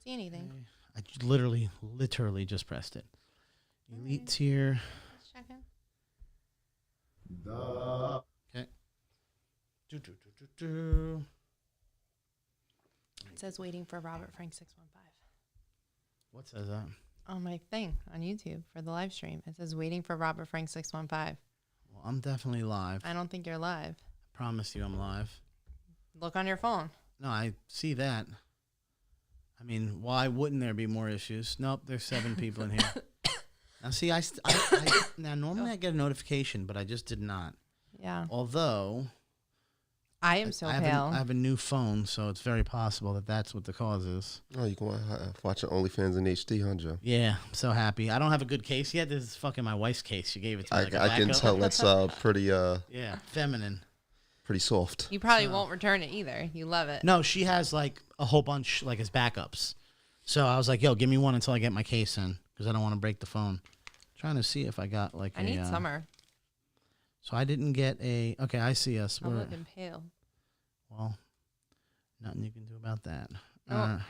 don't see anything. I literally just pressed it. Elite tier. Just checking. Okay. It says waiting for Robert Frank 615. What says that? On my thing on YouTube for the live stream. It says waiting for Robert Frank 615. Well, I'm definitely live. I don't think you're live. I promise you I'm live. Look on your phone. No, I see that. I mean, why wouldn't there be more issues? Nope, there's 7 people in here. Now, see, now normally I get a notification, but I just did not. Yeah. Although I am so pale. I have a new phone, so it's very possible that that's what the cause is. Oh, you can watch your OnlyFans in HD, huh, Joe? Yeah, I'm so happy. I don't have a good case yet. This is fucking my wife's case. She gave it to me. I can tell that's pretty yeah, feminine. Pretty soft. You probably won't return it either. You love it. No, she has like a whole bunch like as backups. So I was like, yo, give me one until I get my case in because I don't want to break the phone. Trying to see if I got like I need summer. So I didn't get a. Okay, I see us. I'm looking pale. Well, nothing you can do about that. Oh.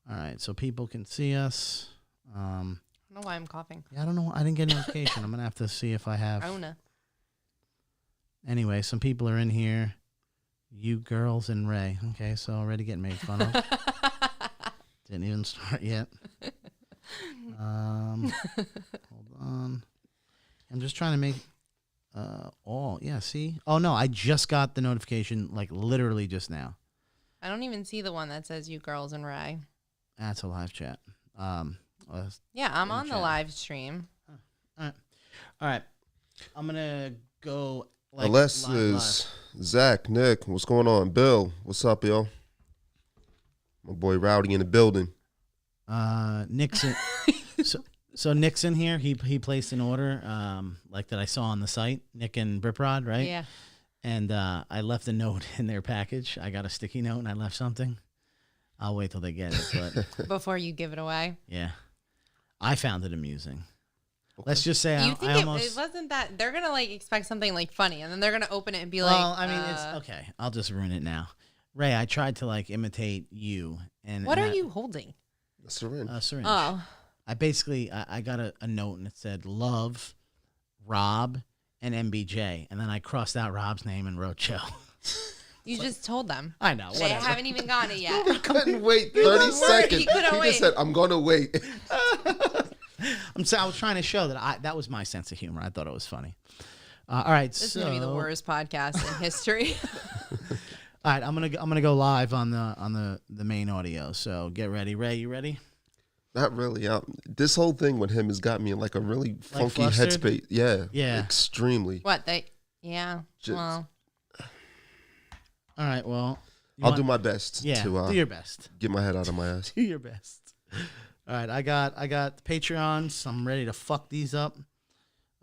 All right, so people can see us. I don't know why I'm coughing. Yeah, I don't know. I didn't get a notification. I'm gonna have to see if I have. Rona. Anyway, some people are in here. You girls and Ray. Okay, so already getting made fun of. Didn't even start yet. Hold on. I'm just trying to make all. Yeah, see? Oh, no, I just got the notification, like, literally just now. I don't even see the one that says you girls and Ray. That's a live chat. Yeah, I'm on the live stream. All right. I'm going to go, like, Alexis, Zach, Nick, what's going on? Bill, what's up, yo? My boy Rowdy in the building. Nixon. So Nick's in here. He placed an order, like that I saw on the site. Nick and Briprod, right? Yeah. And I left a note in their package. I got a sticky note and I left something. I'll wait till they get it. But before you give it away. Yeah, I found it amusing. Okay. Let's just say you I think almost. It wasn't that they're gonna like expect something like funny, and then they're gonna open it and be well, like. I mean, it's okay. I'll just ruin it now. Ray, I tried to like imitate you, and what are you holding? A syringe. A syringe. Oh. I basically I got a note and it said love, Rob, and MBJ, and then I crossed out Rob's name and wrote Joe. You just told them. I know. They haven't even gotten it yet. He couldn't wait 30 seconds. He just said, "I'm gonna wait." I was trying to show that that was my sense of humor. I thought it was funny. All right, this is gonna be the worst podcast in history. All right, I'm gonna go live on the main audio. So get ready, Ray. You ready? Not really. This whole thing with him has got me in like a really funky headspace. Yeah, extremely. What they? Yeah. Well. All right. Well, I'll do my best. Yeah. To, do your best. Get my head out of my ass. Do your best. All right. I got Patreons. I'm ready to fuck these up.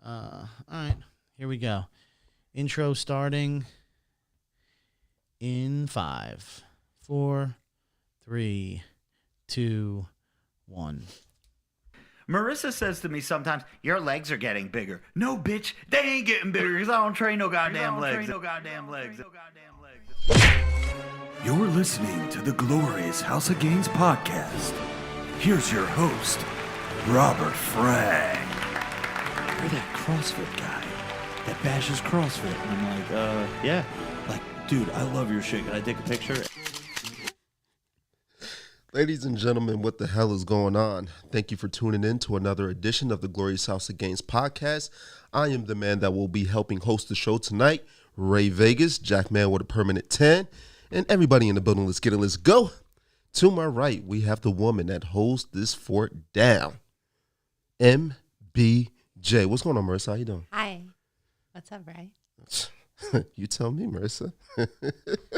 All right. Here we go. Intro starting in 5, 4, 3, 2, 1. Marissa says to me sometimes, your legs are getting bigger. No, bitch, they ain't getting bigger because I don't train no goddamn legs. You're listening to the glorious House of Gains podcast. Here's your host, Robert Frank. You're that CrossFit guy that bashes CrossFit. And I'm like, yeah. Like, dude, I love your shit. Can I take a picture? Ladies and gentlemen, what the hell is going on? Thank you for tuning in to another edition of the Glorious House of Gains podcast. I am the man that will be helping host the show tonight, Ray Vegas, Jackman with a permanent 10, and everybody in the building. Let's get it. Let's go. To my right, we have the woman that holds this fort down, MBJ. What's going on, Marissa? How you doing? Hi. What's up, Ray? You tell me, Marissa.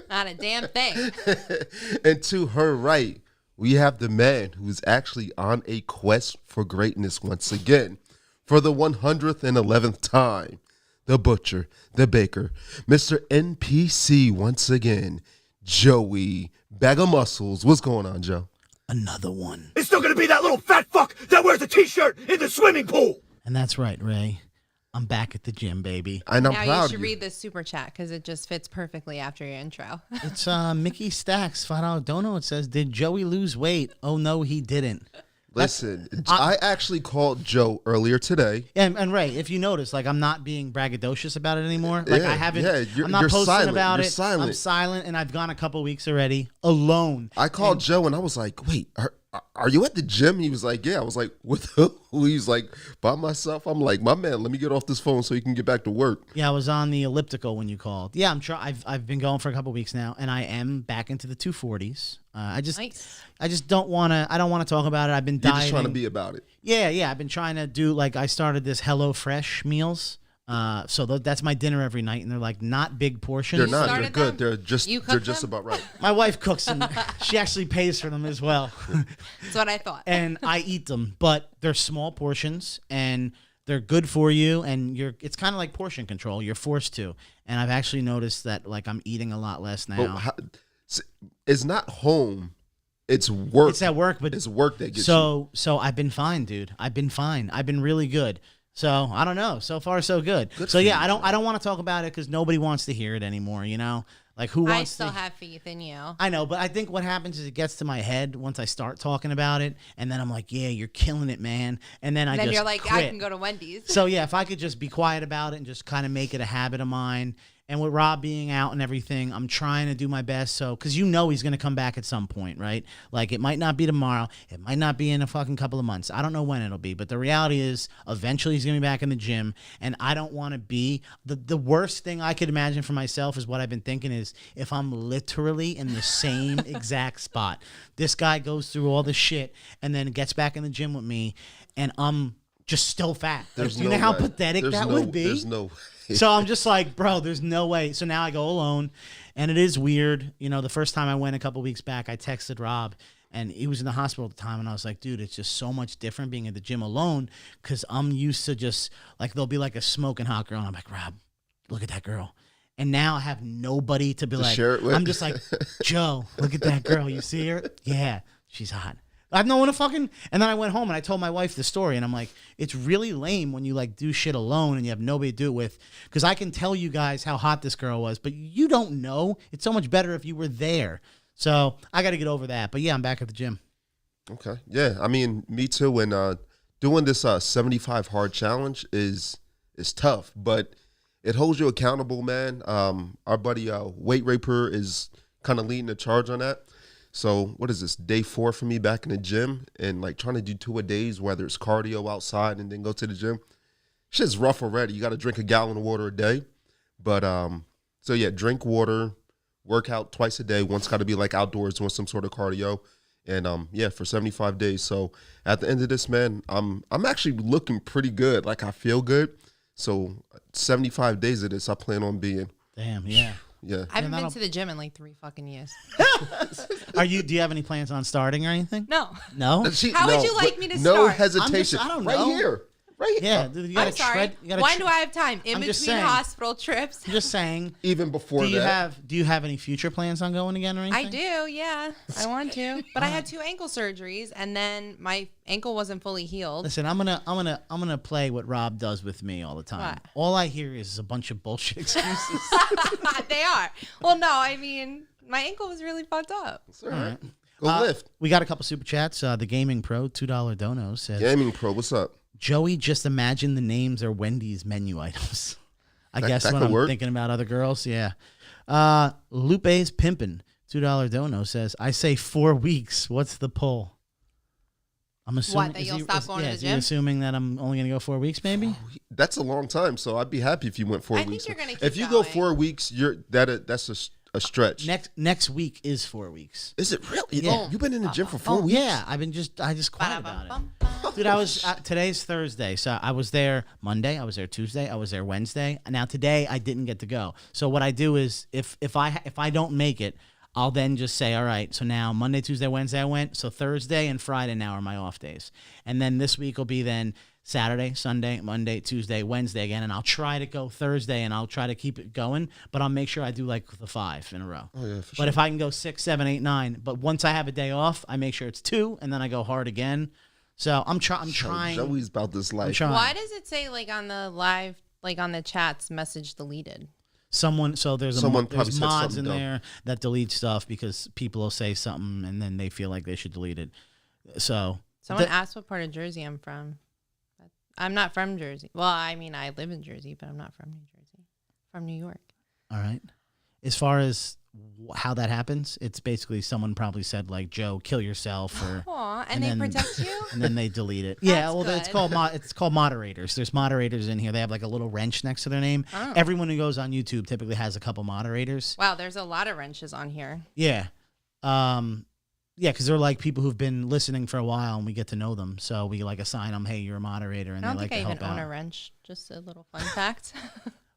Not a damn thing. And to her right, we have the man who's actually on a quest for greatness once again. For the 111th time, the butcher, the baker, Mr. NPC once again, Joey Bag of Muscles. What's going on, Joe? Another one. It's still gonna be that little fat fuck that wears a t-shirt in the swimming pool. And that's right, Ray. I'm back at the gym, baby. And I'm Now proud you of should you. read this super chat because it just fits perfectly after your intro. It's Mickey Stacks, $5 dono. It says, did Joey lose weight? Oh, no, he didn't. Listen, I actually called Joe earlier today. And Ray, if you notice, like I'm not being braggadocious about it anymore. Like Yeah, I haven't. yeah, you're- I'm not you're posting silent. about You're it. silent. I'm silent, and I've gone a couple weeks already alone. I called Joe and I was like, wait, are you at the gym? He was like, yeah. I was like, with who? He was like, by myself. I'm like, my man, let me get off this phone so you can get back to work. Yeah, I was on the elliptical when you called. Yeah, I've been going for a couple weeks now, and I am back into the 240s. I just don't want to. I don't want to talk about it. I've been You're dieting. just trying to be about it. Yeah. I've been trying to do like I started this HelloFresh meals. So that's my dinner every night, and they're like not big portions. They're not. They're started good. them? They're just. You cook They're just them? about right. My wife cooks them. She actually pays for them as well. That's what I thought. And I eat them, but they're small portions and they're good for you. And it's kind of like portion control. You're forced to. And I've actually noticed that like I'm eating a lot less now. But it's not home. It's work. It's at work, but it's work that gets you. So I've been fine, dude. I've been fine. I've been really good. So I don't know. So far, so good. Good So for yeah, you, I don't want to talk about it because nobody wants to hear it anymore. You know, like who I wants still to? have faith in you. I know, but I think what happens is it gets to my head once I start talking about it, and then I'm like, yeah, you're killing it, man. And then I And then just you're like, quit. I can go to Wendy's. So yeah, if I could just be quiet about it and just kind of make it a habit of mine. And with Rob being out and everything, I'm trying to do my best. So, because you know he's going to come back at some point, right? Like it might not be tomorrow. It might not be in a fucking couple of months. I don't know when it'll be. But the reality is eventually he's going to be back in the gym. And I don't want to be the worst thing I could imagine for myself is what I've been thinking is if I'm literally in the same exact spot. This guy goes through all the shit and then gets back in the gym with me and I'm just still fat. There's you no know how way. pathetic There's that no- would be? There's no. So I'm just like, bro, there's no way. So now I go alone, and it is weird. You know, the first time I went a couple weeks back, I texted Rob, and he was in the hospital at the time, and I was like, dude, it's just so much different being at the gym alone because I'm used to just, like, there'll be like a smoking hot girl, and I'm like, Rob, look at that girl. And now I have nobody to be like, share it with? I'm just like, Joe, look at that girl. You see her? Yeah, she's hot. I have no one to fucking. And then I went home and I told my wife the story, and I'm like, it's really lame when you like do shit alone and you have nobody to do it with. Because I can tell you guys how hot this girl was, but you don't know. It's so much better if you were there. So I got to get over that. But yeah, I'm back at the gym. Okay. Yeah. I mean, me too. And doing this 75 hard challenge is tough, but it holds you accountable, man. Our buddy Weight Raper is kind of leading the charge on that. So what is this, day 4 for me back in the gym and like trying to do 2 a days, whether it's cardio outside and then go to the gym. Shit's rough already. You got to drink a gallon of water a day. But so yeah, drink water, work out twice a day. One's got to be like outdoors doing some sort of cardio. And yeah, for 75 days. So at the end of this, man, I'm actually looking pretty good. Like I feel good. So 75 days of this, I plan on being. Damn, yeah. Yeah. I haven't been that'll- to the gym in like 3 fucking years. Do you have any plans on starting or anything? No. No? How would you like me to No start? hesitation. I don't right know. here. Right here. Yeah, dude, you gotta I'm sorry. tread. You gotta When do I have time? In I'm just between saying. hospital trips? I'm just saying. Even before Do you that. have any future plans on going again or anything? I do, yeah. I want to. But I had 2 ankle surgeries and then my ankle wasn't fully healed. Listen, I'm gonna play what Rob does with me all the time. What? All I hear is a bunch of bullshit excuses. They are. Well, no, I mean, my ankle was really fucked up. It's all right. Go lift. We got a couple super chats. The Gaming Pro $2 dono says, Gaming Pro, what's up? Joey, just imagine the names are Wendy's menu items. I guess that when could I'm work. thinking about other girls, yeah. Lupe's Pimpin' $2 dono says, I say 4 weeks. What's the pull? I'm assuming That you'll stop going to the is he gym? assuming that I'm only gonna go 4 weeks, maybe? That's a long time, so I'd be happy if you went 4 I think weeks. you're gonna keep if you go going. 4 weeks, that's a stretch. Next week is 4 weeks. Is it really? Yeah. Oh, you've been in the gym for 4 weeks? Yeah, I just quiet about it. Ba-da-bum-bum-bum. Dude, I was today's Thursday, so I was there Monday, I was there Tuesday, I was there Wednesday. And now today I didn't get to go. So what I do is if I don't make it, I'll then just say, all right, so now Monday, Tuesday, Wednesday I went. So Thursday and Friday now are my off days. And then this week will be then Saturday, Sunday, Monday, Tuesday, Wednesday again. And I'll try to go Thursday and I'll try to keep it going, but I'll make sure I do like the 5 in a row. Oh, yeah, for But if I can go 6, 7, 8, 9, but once I have a day off, I make sure it's 2 and then I go hard again. So I'm trying. Joey's about this life. trying. Why does it say like on the live, like on the chats, message deleted? Someone probably there's said mods in something dumb. there that delete stuff because people will say something and then they feel like they should delete it. So Someone asked what part of Jersey I'm from. I'm not from Jersey. Well, I mean, I live in Jersey, but I'm not from New Jersey. From New York. all right. As far as how that happens, it's basically someone probably said like, Joe, kill yourself, or Aw, and and they then- protect you? and then they delete it. Yeah, That's well, it's good. it's called moderators. There's moderators in here. They have like a little wrench next to their name. Oh. Everyone who goes on YouTube typically has a couple moderators. Wow, there's a lot of wrenches on here. Yeah. Yeah, because they're like people who've been listening for a while and we get to know them. So we like assign them, hey, you're a moderator, and I they don't like think to I help even own out. a wrench. Just a little fun fact.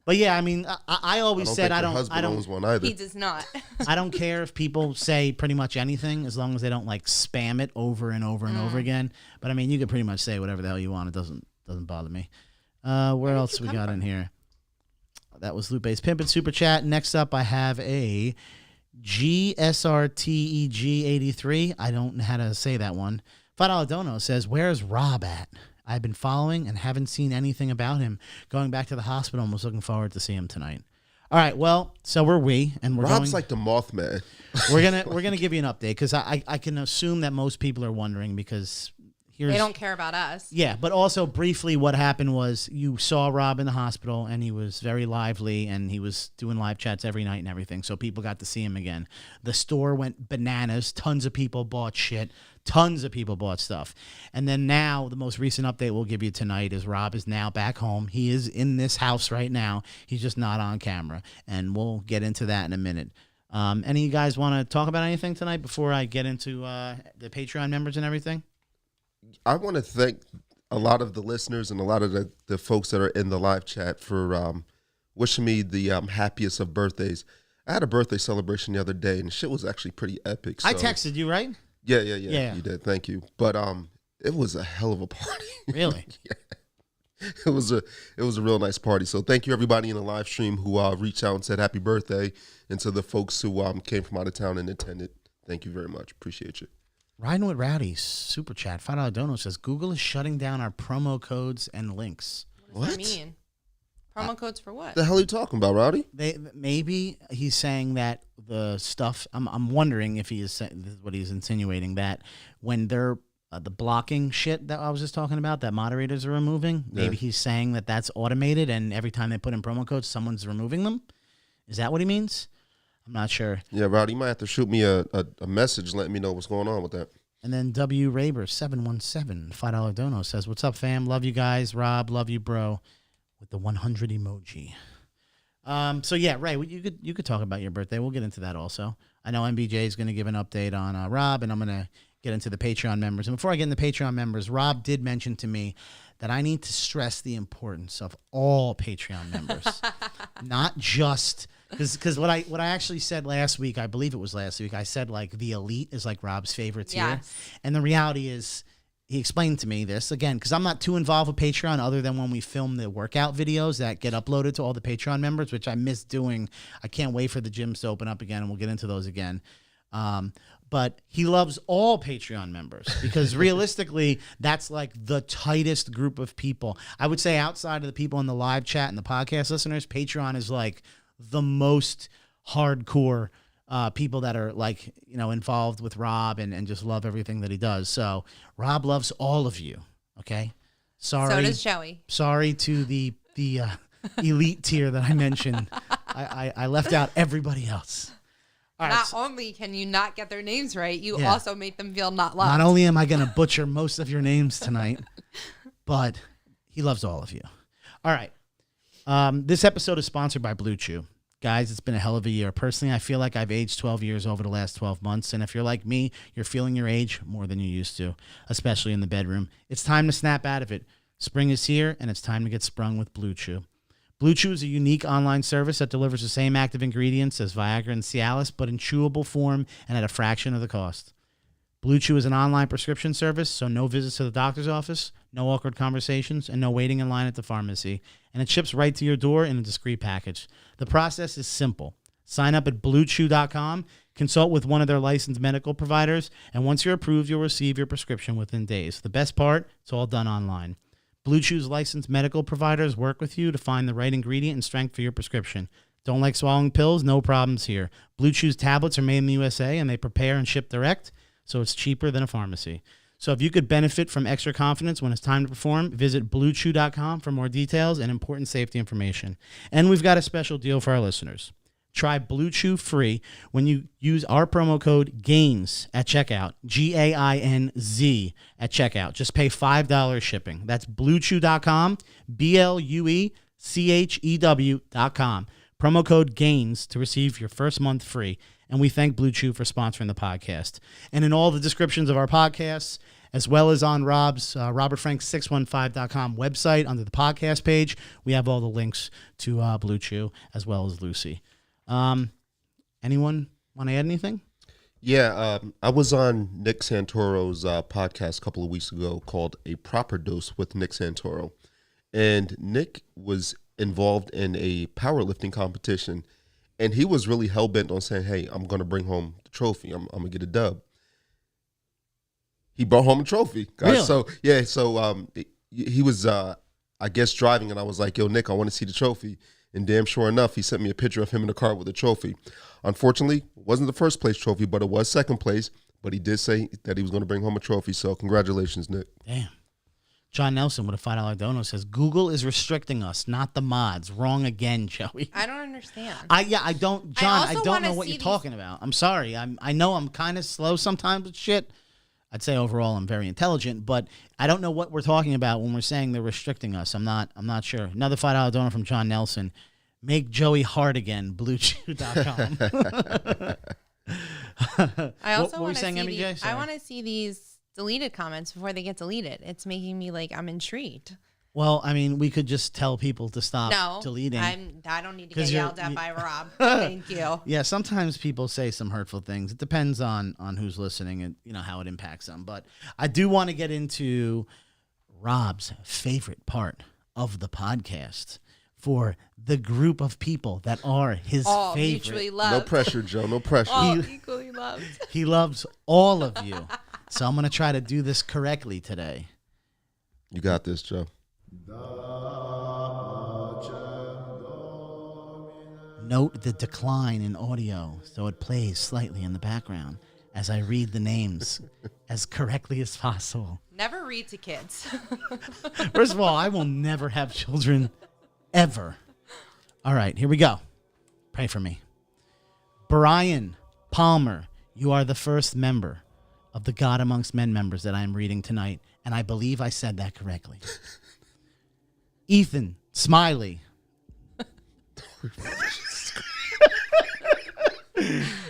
But yeah, I mean, I I always don't said think I her don't husband owns one either. He does not. I don't care if people say pretty much anything as long as they don't like spam it over and over and over again. But I mean, you can pretty much say whatever the hell you want. It doesn't bother me. Where else you we come got from? in here? That was Lupe's Pimpin' Super Chat. Next up, I have a GSRTEG83. I don't know how to say that one. $5 Dono says, where's Rob at? I've been following and haven't seen anything about him. Going back to the hospital and was looking forward to see him tonight. All right, well, so we're Rob's like the Mothman. we're gonna give you an update because I can assume that most people are wondering because here's They don't care about us. yeah, but also briefly what happened was you saw Rob in the hospital and he was very lively and he was doing live chats every night and everything, so people got to see him again. The store went bananas. Tons of people bought shit. Tons of people bought stuff. And then now the most recent update we'll give you tonight is Rob is now back home. He is in this house right now. He's just not on camera, and we'll get into that in a minute. Any of you guys want to talk about anything tonight before I get into the Patreon members and everything? I want to thank a lot of the listeners and a lot of the folks that are in the live chat for wishing me the happiest of birthdays. I had a birthday celebration the other day, and shit was actually pretty epic. So. I texted you, right? Yeah. Yeah. You did. Thank you. But it was a hell of a party. Really? It was a real nice party. So thank you everybody in the live stream who reached out and said happy birthday, and to the folks who came from out of town and attended. Thank you very much. Appreciate you. Riding with Rowdy, super chat. $5 Dono says Google is shutting down our promo codes and links. What does that mean? Promo codes for what? The hell are you talking about, Rowdy? Maybe he's saying that the stuff. I'm wondering if he is this is what he's insinuating, that when they're the blocking shit that I was just talking about that moderators are removing. Maybe he's saying that that's automated, and every time they put in promo codes, someone's removing them. Is that what he means? I'm not sure. Yeah, Rowdy, you might have to shoot me a message letting me know what's going on with that. And then W Raber 717 $5 Dono says, "What's up, fam? Love you guys. Rob, love you, bro." With the 100 emoji. So yeah, right. Well, you could talk about your birthday. We'll get into that also. I know MBJ is going to give an update on Rob, and I'm going to get into the Patreon members. And before I get into the Patreon members, Rob did mention to me that I need to stress the importance of all Patreon members, not just because what I actually said last week, I believe it was last week, I said like the elite is like Rob's favorite tier, Yes. and the reality is. He explained to me this again because I'm not too involved with Patreon other than when we film the workout videos that get uploaded to all the Patreon members, which I miss doing. I can't wait for the gyms to open up again, and we'll get into those again. But he loves all Patreon members because realistically, that's like the tightest group of people. I would say outside of the people in the live chat and the podcast listeners, Patreon is like the most hardcore people that are like, involved with Rob and just love everything that he does. So Rob loves all of you. Okay. Sorry. So does Joey. Sorry to the elite tier that I mentioned. I left out everybody else. All right. Not only can you not get their names right, you Yeah. also make them feel not loved. Not only am I going to butcher most of your names tonight, but he loves all of you. All right. This episode is sponsored by Blue Chew. Guys, it's been a hell of a year. Personally, I feel like I've aged 12 years over the last 12 months. And if you're like me, you're feeling your age more than you used to, especially in the bedroom. It's time to snap out of it. Spring is here, and it's time to get sprung with Blue Chew. Blue Chew is a unique online service that delivers the same active ingredients as Viagra and Cialis, but in chewable form and at a fraction of the cost. Blue Chew is an online prescription service, so no visits to the doctor's office, no awkward conversations, and no waiting in line at the pharmacy. And it ships right to your door in a discreet package. The process is simple. Sign up at BlueChew.com, Consult with one of their licensed medical providers, and once you're approved, you'll receive your prescription within days. The best part, it's all done online. Blue Chew's licensed medical providers work with you to find the right ingredient and strength for your prescription. Don't like swallowing pills? No problems here. Blue Chew's tablets are made in the USA, and they prepare and ship direct, so it's cheaper than a pharmacy. So if you could benefit from extra confidence when it's time to perform, visit BlueChew.com for more details and important safety information. And we've got a special deal for our listeners. Try Blue Chew free when you use our promo code GAINZ at checkout, GAINZ at checkout. Just pay $5 shipping. That's BlueChew.com, BlueChew.com. Promo code GAINZ to receive your first month free. And we thank Blue Chew for sponsoring the podcast. And in all the descriptions of our podcasts, as well as on Rob's RobertFrank615.com website under the podcast page, we have all the links to Blue Chew as well as Lucy. Anyone want to add anything? Yeah, I was on Nick Santoro's podcast a couple of weeks ago called A Proper Dose with Nick Santoro. And Nick was involved in a powerlifting competition. And he was really hell-bent on saying, hey, I'm going to bring home the trophy. I'm going to get a dub. He brought home a trophy, guys. Really? So he was, I guess, driving, and I was like, yo, Nick, I want to see the trophy. And damn sure enough, he sent me a picture of him in the car with the trophy. Unfortunately, it wasn't the first place trophy, but it was second place. But he did say that he was going to bring home a trophy. So congratulations, Nick. Damn. John Nelson with a $5 dono says, Google is restricting us, not the mods. Wrong again, Joey. I don't understand. I don't, John, I also don't know wanna what see you're these- talking about. I'm sorry. I know I'm kind of slow sometimes with shit. I'd say overall I'm very intelligent, but I don't know what we're talking about when we're saying they're restricting us. I'm not sure. Another $5 donor from John Nelson. Make Joey hard again, BlueChew.com. I also what were you want to saying, see MJ? Sorry. I want to see these deleted comments before they get deleted. It's making me like I'm intrigued. Well, I mean, we could just tell people to stop No, deleting. I don't need to 'Cause get you're- yelled at you- by Rob. Thank you. Yeah, sometimes people say some hurtful things. It depends on who's listening and how it impacts them. But I do want to get into Rob's favorite part of the podcast for the group of people that are his All favorite. mutually loved. No pressure, Joe. No pressure. All equally loved. He loves all of you. So I'm going to try to do this correctly today. You got this, Joe. Note the decline in audio so it plays slightly in the background as I read the names as correctly as possible. Never read to kids. First of all, I will never have children ever. All right, here we go. Pray for me. Brian Palmer, you are the first member of the God Amongst Men members that I am reading tonight, and I believe I said that correctly. Ethan Smiley.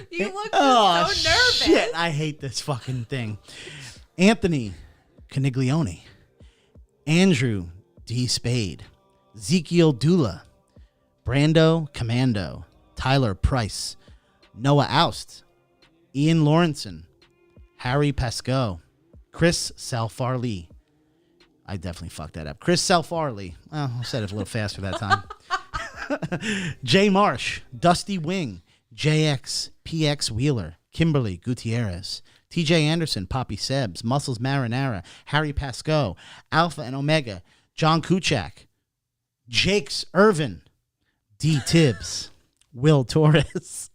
You look Oh, so nervous. shit. I hate this fucking thing. Anthony Caniglione. Andrew D. Spade. Ezekiel Dula. Brando Commando. Tyler Price. Noah Oust. Ian Lawrenson. Harry Pascoe. Chris Salfarley. I definitely fucked that up. Chris Salfarley. Well, I said it a little faster that time. Jay Marsh. Dusty Wing. JX, PX Wheeler, Kimberly Gutierrez, TJ Anderson, Poppy Sebs, Muscles Marinara, Harry Pascoe, Alpha and Omega, John Kuchak, Jakes Irvin, D. Tibbs, Will Torres,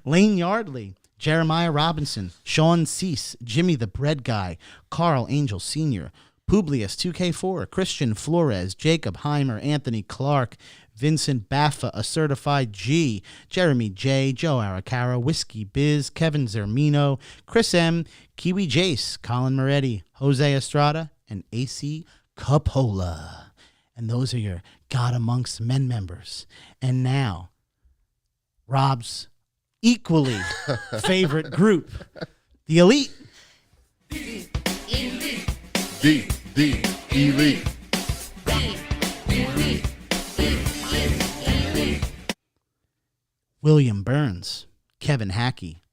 Lane Yardley, Jeremiah Robinson, Sean Cease, Jimmy the Bread Guy, Carl Angel Sr., Publius 2K4, Christian Flores, Jacob Heimer, Anthony Clark, Vincent Baffa, a certified G, Jeremy J, Joe Aracara, Whiskey Biz, Kevin Zermino, Chris M, Kiwi Jace, Colin Moretti, Jose Estrada, and AC Capola. And those are your God Amongst Men members. And now, Rob's equally favorite group, the Elite. The Elite. William Burns, Kevin Hackey,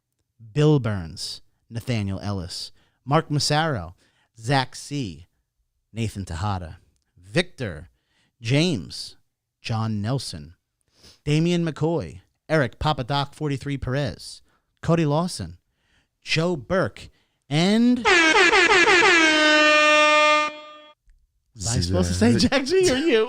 Bill Burns, Nathaniel Ellis, Mark Massaro, Zach C., Nathan Tejada, Victor, James, John Nelson, Damian McCoy, Eric Papadoc 43 Perez, Cody Lawson, Joe Burke, and... Was I supposed to say Jack G or you?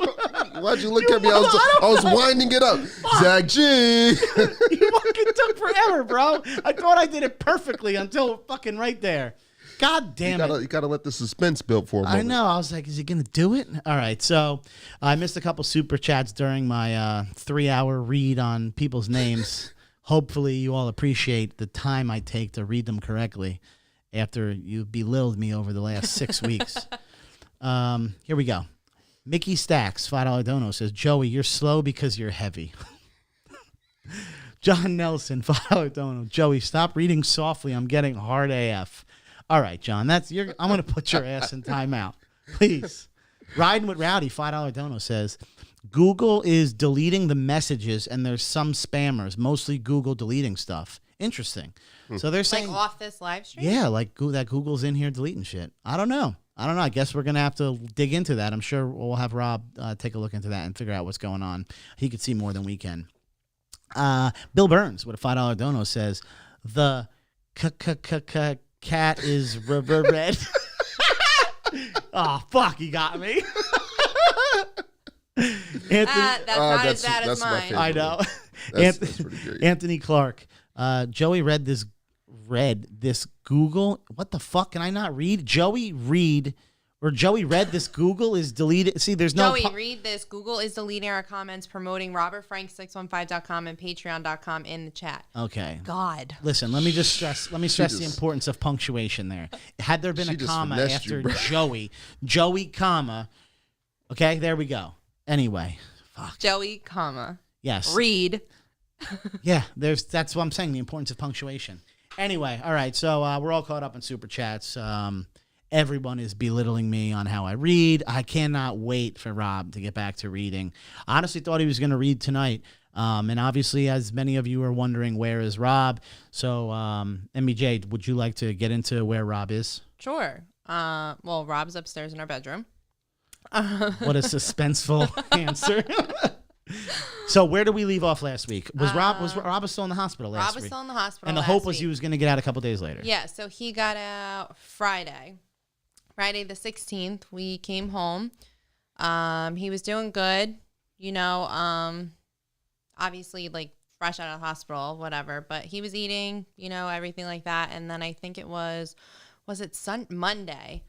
Why'd you look at me? I was winding it up. Zach G. You fucking took forever, bro. I thought I did it perfectly until fucking right there. God damn it. You gotta let the suspense build for a moment. I know. I was like, is he going to do it? All right. So I missed a couple super chats during my 3-hour read on people's names. Hopefully you all appreciate the time I take to read them correctly after you belittled me over the last 6 weeks. Here we go. Mickey Stacks, $5 dono, says, Joey, you're slow because you're heavy. John Nelson, $5 dono. Joey, stop reading softly. I'm getting hard AF. All right, John, I'm going to put your ass in timeout. Please. Riding with Rowdy, $5 dono, says, Google is deleting the messages and there's some spammers, mostly Google deleting stuff. Interesting. So they're saying... Like off this live stream? Yeah, like that Google's in here deleting shit. I don't know. I guess we're going to have to dig into that. I'm sure we'll have Rob take a look into that and figure out what's going on. He could see more than we can. Bill Burns with a $5 dono says, the cat is red. Oh, fuck, he got me. Anthony, that's not as bad as my mine. favorite. I know. That's pretty great. Anthony Clark. Joey read this Google. What the fuck? Can I not read? Joey read this Google is deleted. See, there's no... Joey, read this. Google is deleting our comments promoting robertfrank615.com and patreon.com in the chat. Okay. God. Listen, let me stress the importance of punctuation there. Had there been a comma after Joey, comma, okay, there we go. Anyway, fuck. Joey, comma. Yes. Read. Yeah, that's what I'm saying, the importance of punctuation. Anyway, all right, so we're all caught up in Super Chats. Everyone is belittling me on how I read. I cannot wait for Rob to get back to reading. I honestly thought he was going to read tonight. And obviously, as many of you are wondering, where is Rob? So, MBJ, would you like to get into where Rob is? Sure. Well, Rob's upstairs in our bedroom. What a suspenseful answer. So where did we leave off last week? Rob was still in the hospital last week? Rob was still in the hospital and the hope was he was going to get out a couple days later. Yeah, so he got out Friday the 16th. We came home. He was doing good, obviously like fresh out of the hospital, whatever, but he was eating, everything like that. And then I think it was it Monday?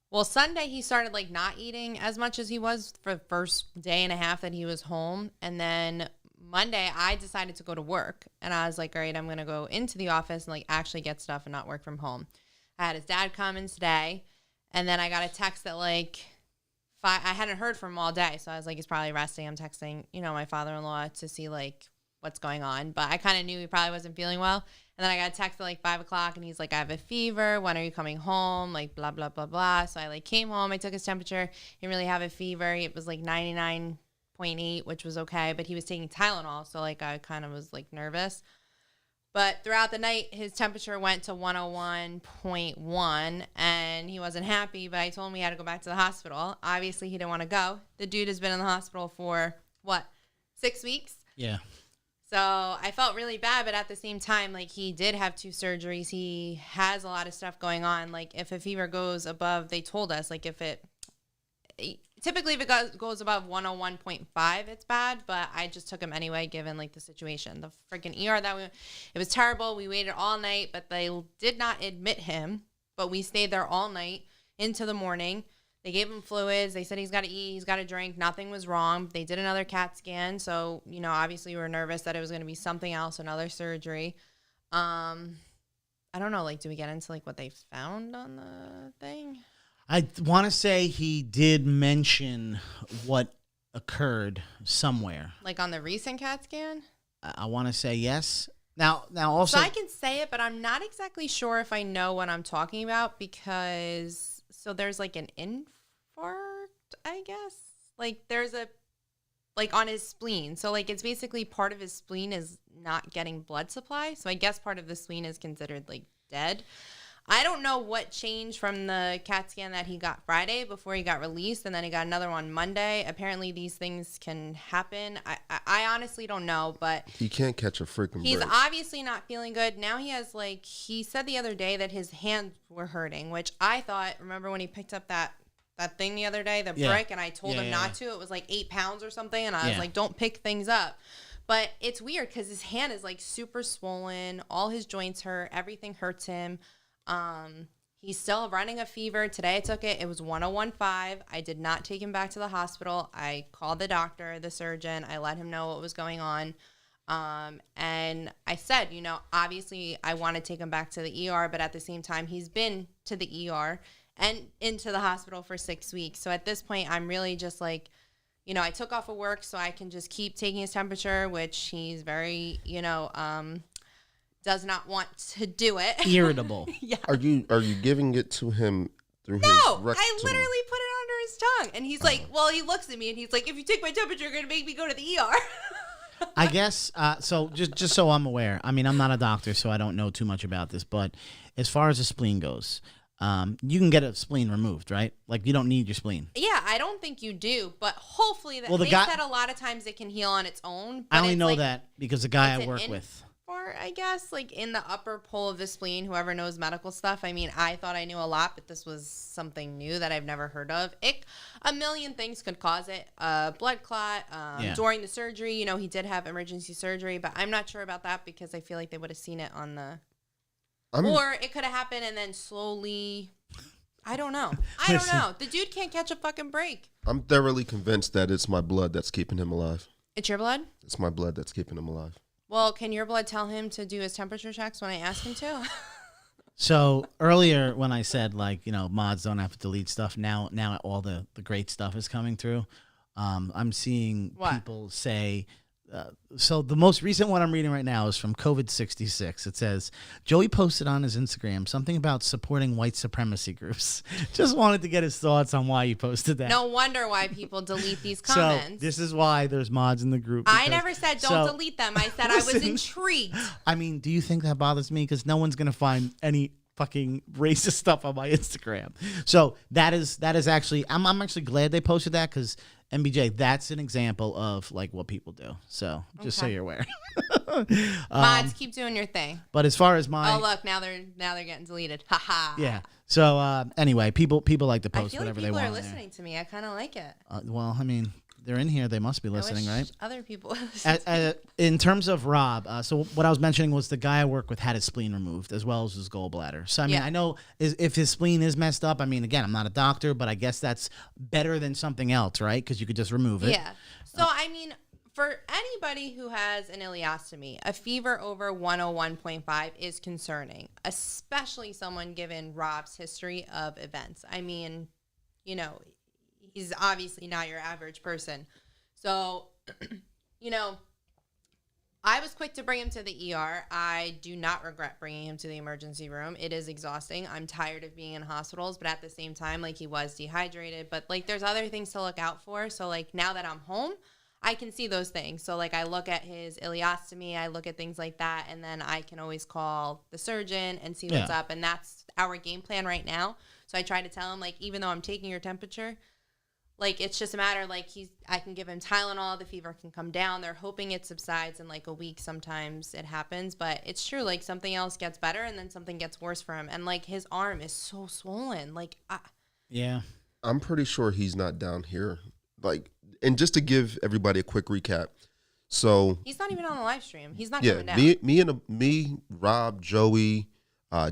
Well, Sunday he started like not eating as much as he was for the first day and a half that he was home. And then Monday I decided to go to work and I was like, all right, I'm going to go into the office and like actually get stuff and not work from home. I had his dad come in today and then I got a text that like I hadn't heard from him all day. So I was like, he's probably resting. I'm texting, my father-in-law to see like what's going on. But I kind of knew he probably wasn't feeling well. And then I got a text at like 5 o'clock and he's like, I have a fever. When are you coming home? Like blah, blah, blah, blah. So I like came home. I took his temperature. He didn't really have a fever. It was like 99.8, which was okay. But he was taking Tylenol. So like I kind of was like nervous. But throughout the night, his temperature went to 101.1 and he wasn't happy. But I told him he had to go back to the hospital. Obviously, he didn't want to go. The dude has been in the hospital for 6 weeks? Yeah. So I felt really bad, but at the same time, like he did have 2 surgeries. He has a lot of stuff going on. Like if a fever goes above, they told us, like typically if it goes above 101.5, it's bad. But I just took him anyway, given like the situation. The freaking ER it was terrible. We waited all night, but they did not admit him. But we stayed there all night into the morning. They gave him fluids. They said he's got to eat. He's got to drink. Nothing was wrong. They did another CAT scan. So, obviously we were nervous that it was going to be something else, another surgery. I don't know. Like, do we get into, like, what they found on the thing? I want to say he did mention what occurred somewhere. Like on the recent CAT scan? I want to say yes. Now also... So I can say it, but I'm not exactly sure if I know what I'm talking about because... So there's, like, an infarct, I guess. Like, there's on his spleen. So, like, it's basically part of his spleen is not getting blood supply. So I guess part of the spleen is considered, like, dead. I don't know what changed from the CAT scan that he got Friday before he got released, and then he got another one Monday. Apparently, these things can happen. I honestly don't know, but He can't catch a freaking he's break. obviously not feeling good. Now he has, like, he said the other day that his hands were hurting, which I thought, remember when he picked up that thing the other day, the Yeah. brick, and I told him not to. It was like 8 pounds or something, and I was Yeah. like, don't pick things up. But it's weird because his hand is, like, super swollen. All his joints hurt. Everything hurts him. He's still running a fever. Today I took it. It was 101.5. I did not take him back to the hospital. I called the doctor, the surgeon. I let him know what was going on. And I said, you know, obviously I want to take him back to the ER, but at the same time, he's been to the ER and into the hospital for 6 weeks. So at this point, I'm really just like, you know, I took off of work so I can just keep taking his temperature, which he's very, you know, does not want to do it. Irritable. Yeah. Are you giving it to him through his No, rectum? I literally put it under his tongue. And he's like, well, he looks at me and he's like, if you take my temperature, you're going to make me go to the ER. I guess so. Just so I'm aware. I mean, I'm not a doctor, so I don't know too much about this. But as far as the spleen goes, you can get a spleen removed, right? Like you don't need your spleen. Yeah, I don't think you do, but hopefully that. Well, They said a lot of times it can heal on its own. But I only it's know like, that because the guy it's I an work with. Or I guess like in the upper pole of the spleen, whoever knows medical stuff. I mean, I thought I knew a lot, but this was something new that I've never heard of. A million things could cause it. Blood clot during the surgery. You know, he did have emergency surgery, but I'm not sure about that because I feel like they would have seen it on the. Or it could have happened and then slowly. I don't know. I don't know. The dude can't catch a fucking break. I'm thoroughly convinced that it's my blood that's keeping him alive. It's your blood? It's my blood that's keeping him alive. Well, can your blood tell him to do his temperature checks when I ask him to? So earlier when I said like, you know, mods don't have to delete stuff, now all the great stuff is coming through. I'm seeing people say, so the most recent one I'm reading right now is from COVID-66. It says, Joey posted on his Instagram something about supporting white supremacy groups. Just wanted to get his thoughts on why he posted that. No wonder why people delete these So comments. this is why there's mods in the group. I never said don't delete them. I said I was Listen. intrigued. I mean, do you think that bothers me? Because no one's going to find any fucking racist stuff on my Instagram. So that is actually, I'm actually glad they posted that because MBJ, that's an example of like what people do. So just so you're aware. Mods, keep doing your thing. But as far as my, Oh look, now they're getting deleted. Ha ha. yeah. So anyway, people like to I post feel like whatever they people want. are there. listening to me. I kind of like it. Well, I mean, they're in here. They must be I listening, wish right? other people. Listen to me. In terms of Rob, so what I was mentioning was the guy I work with had his spleen removed as well as his gallbladder. So I mean, Yeah. I know if his spleen is messed up. I mean, again, I'm not a doctor, but I guess that's better than something else, right? Because you could just remove it. Yeah. So I mean, for anybody who has an ileostomy, a fever over 101.5 is concerning, especially someone given Rob's history of events. I mean, you know, he's obviously not your average person. So, you know, I was quick to bring him to the ER. I do not regret bringing him to the emergency room. It is exhausting. I'm tired of being in hospitals, but at the same time, like, he was dehydrated. But, like, there's other things to look out for. So, like, now that I'm home, I can see those things. So, like, I look at his ileostomy, I look at things like that, and then I can always call the surgeon and see what's up. And that's our game plan right now. So I try to tell him, like, even though I'm taking your temperature, like, it's just a matter, like, I can give him Tylenol, the fever can come down. They're hoping it subsides in, like, a week. Sometimes it happens, but it's true. Like, something else gets better, and then something gets worse for him. And, like, his arm is so swollen. Like, Yeah. I'm pretty sure he's not down here. Like, and just to give everybody a quick recap. So he's not even on the live stream. He's not coming down. me, Rob, Joey,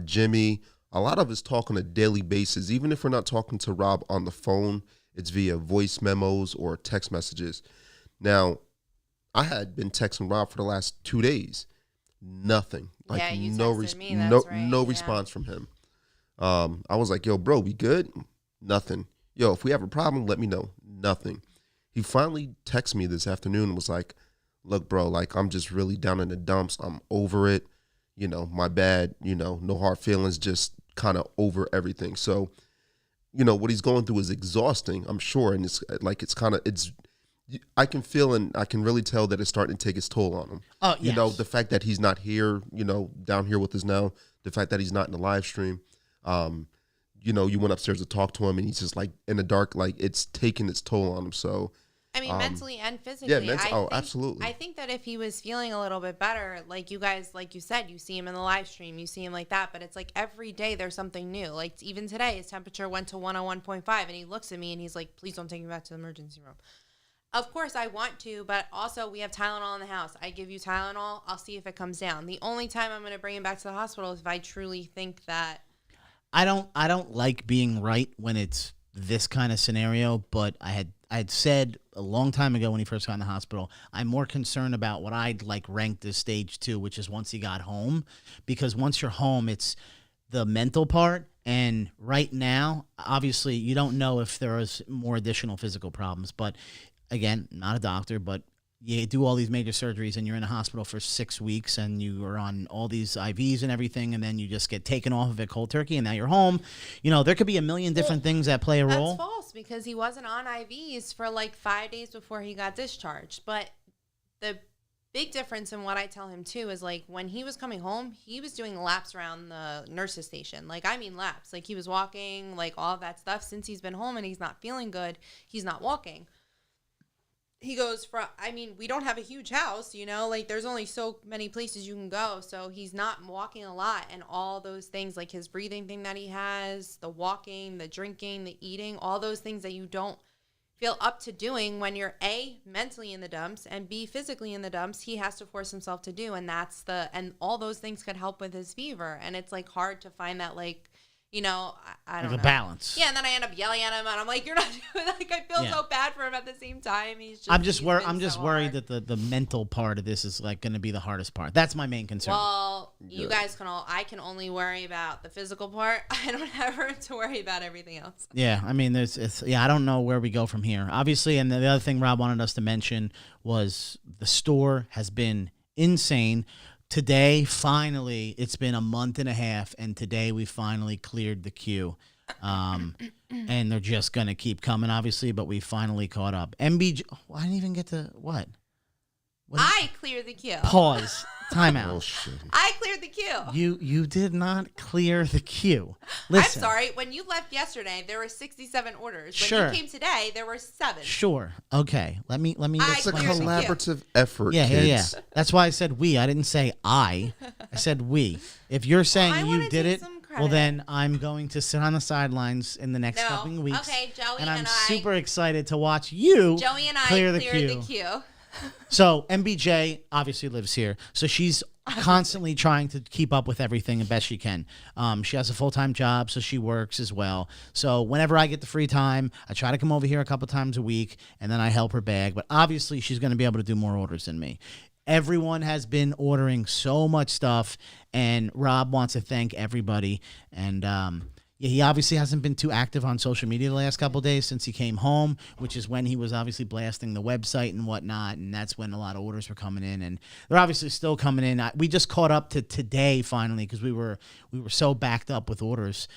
Jimmy, a lot of us talk on a daily basis. Even if we're not talking to Rob on the phone, it's via voice memos or text messages. Now, I had been texting Rob for the last 2 days. Nothing. Like, Yeah, you no texted me, that's right, no yeah. response from him. I was like, yo, bro, we good? Nothing. Yo, if we have a problem, let me know. Nothing. He finally texted me this afternoon and was like, look, bro, like, I'm just really down in the dumps. I'm over it. You know, my bad, you know, no hard feelings, just kind of over everything. So, you know, what he's going through is exhausting, I'm sure. And it's like, I can feel and I can really tell that it's starting to take its toll on him. Oh, yes. You know, the fact that he's not here, you know, down here with us now, the fact that he's not in the live stream. You know, you went upstairs to talk to him, and he's just like in the dark, like it's taking its toll on him. So I mean, mentally and physically. yeah, I think, absolutely. I think that if he was feeling a little bit better, like you guys, like you said, you see him in the live stream, you see him like that, but it's like every day there's something new. Like even today, his temperature went to 101.5, and he looks at me and he's like, please don't take me back to the emergency room. Of course I want to, but also we have Tylenol in the house. I give you Tylenol, I'll see if it comes down. The only time I'm going to bring him back to the hospital is if I truly think that. I don't like being right when it's this kind of scenario, but I had said a long time ago when he first got in the hospital, I'm more concerned about what I'd like ranked as stage 2, which is once he got home, because once you're home, it's the mental part. And right now, obviously, you don't know if there is more additional physical problems, but again, not a doctor, but you do all these major surgeries and you're in a hospital for 6 weeks and you are on all these IVs and everything, and then you just get taken off of it cold turkey and now you're home. You know, there could be a million different things that play a role. That's false, because he wasn't on IVs for like 5 days before he got discharged. But the big difference in what I tell him too is like when he was coming home, he was doing laps around the nurse's station. Like, I mean laps. Like he was walking, like all of that stuff. Since he's been home and he's not feeling good, he's not walking. He goes from, I mean, we don't have a huge house, you know, like there's only so many places you can go. So he's not walking a lot, and all those things, like his breathing thing that he has, the walking, the drinking, the eating, all those things that you don't feel up to doing when you're A, mentally in the dumps, and B, physically in the dumps, he has to force himself to do. And and all those things could help with his fever. And it's like hard to find that, like, you know, I don't know. Like a balance. Yeah, and then I end up yelling at him, and I'm like, "You're not doing." Like, I feel so bad for him at the same time. I'm just worried that the mental part of this is like going to be the hardest part. That's my main concern. Well, you guys I can only worry about the physical part. I don't have to worry about everything else. Yeah, I mean, I don't know where we go from here. Obviously, and the other thing Rob wanted us to mention was the store has been insane. Today, finally, it's been a month and a half, and today we finally cleared the queue. And they're just going to keep coming, obviously, but we finally caught up. MBJ, I didn't even get to, what? I cleared the queue. Pause. Time out. Oh shit. I cleared the queue. You did not clear the queue. Listen. I'm sorry. When you left yesterday, there were 67 orders. When Sure. you came today, there were 7. Sure. Okay. Let me It's a cleared the queue. collaborative effort, Yeah. kids. That's why I said we. I didn't say I. I said we. If you're saying I you wanna did take it, some well, credit. then I'm going to sit on the sidelines in the next No. coming weeks. Okay, Joey and I'm and I- super excited to watch you Joey and I clear the cleared queue. the queue. So MBJ obviously lives here, so she's constantly trying to keep up with everything the best she can. She has a full-time job, so she works as well. So whenever I get the free time, I try to come over here a couple times a week, and then I help her bag. But obviously, she's going to be able to do more orders than me. Everyone has been ordering so much stuff, and Rob wants to thank everybody. And yeah, he obviously hasn't been too active on social media the last couple of days since he came home, which is when he was obviously blasting the website and whatnot, and that's when a lot of orders were coming in, and they're obviously still coming in. We just caught up to today finally because we were so backed up with orders.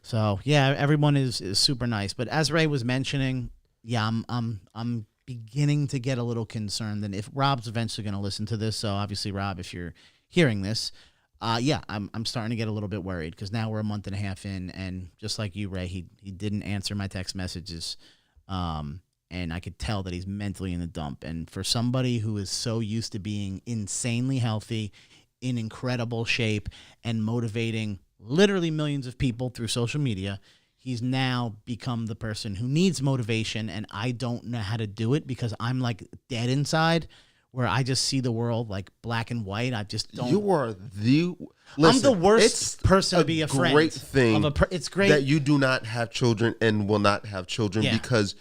So yeah, everyone is super nice. But as Ray was mentioning, yeah, I'm beginning to get a little concerned. And if Rob's eventually going to listen to this, so obviously Rob, if you're hearing this. Yeah, I'm starting to get a little bit worried because now we're a month and a half in, and just like you, Ray, he didn't answer my text messages, and I could tell that he's mentally in the dump. And for somebody who is so used to being insanely healthy, in incredible shape, and motivating literally millions of people through social media, he's now become the person who needs motivation, and I don't know how to do it because I'm like dead inside. Where I just see the world like black and white. I just don't. You are the. I'm the Listen, worst it's person to be a friend. Great thing. It's great that you do not have children and will not have children Yeah. because,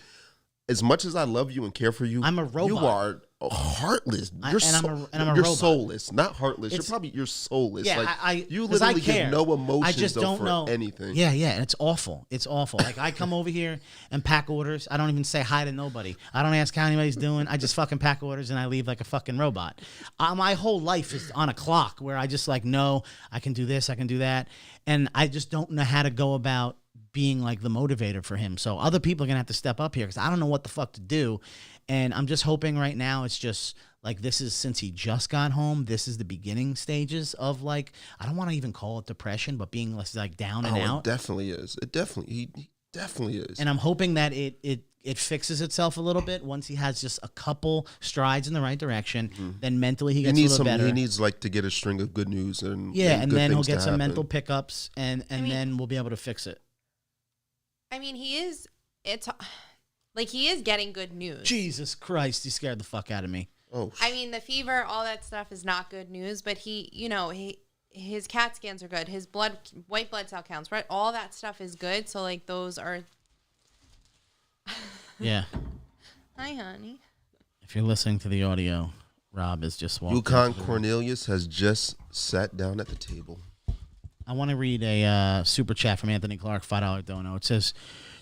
as much as I love you and care for you, I'm a robot. You are heartless. You're I'm a you're robot. soulless, not heartless. It's- you're soulless. Yeah, like, you 'cause I literally care. give no emotions I just don't for know anything. Yeah, and it's awful. It's awful. Like I come over here and pack orders. I don't even say hi to nobody. I don't ask how anybody's doing. I just fucking pack orders and I leave like a fucking robot. My whole life is on a clock where I just like know I can do this, I can do that, and I just don't know how to go about being like the motivator for him. So other people are gonna have to step up here because I don't know what the fuck to do. And I'm just hoping right now it's just like this is since he just got home, this is the beginning stages of like, I don't want to even call it depression, but being like down and out. It definitely is. He definitely is. And I'm hoping that it fixes itself a little bit once he has just a couple strides in the right direction. Then mentally he gets a little better. He needs like to get a string of good news and and good then he'll things to get some happen. mental pickups and then we'll be able to fix it. I mean, he is getting good news. Jesus Christ, he scared the fuck out of me. Oh, I mean, the fever, all that stuff is not good news, but his CAT scans are good. His white blood cell counts, right? All that stuff is good. So like those are. Yeah. Hi, honey. If you're listening to the audio, Rob is just walking. Yukon Cornelius has just sat down at the table. I want to read a super chat from Anthony Clark, $5 dono. It says,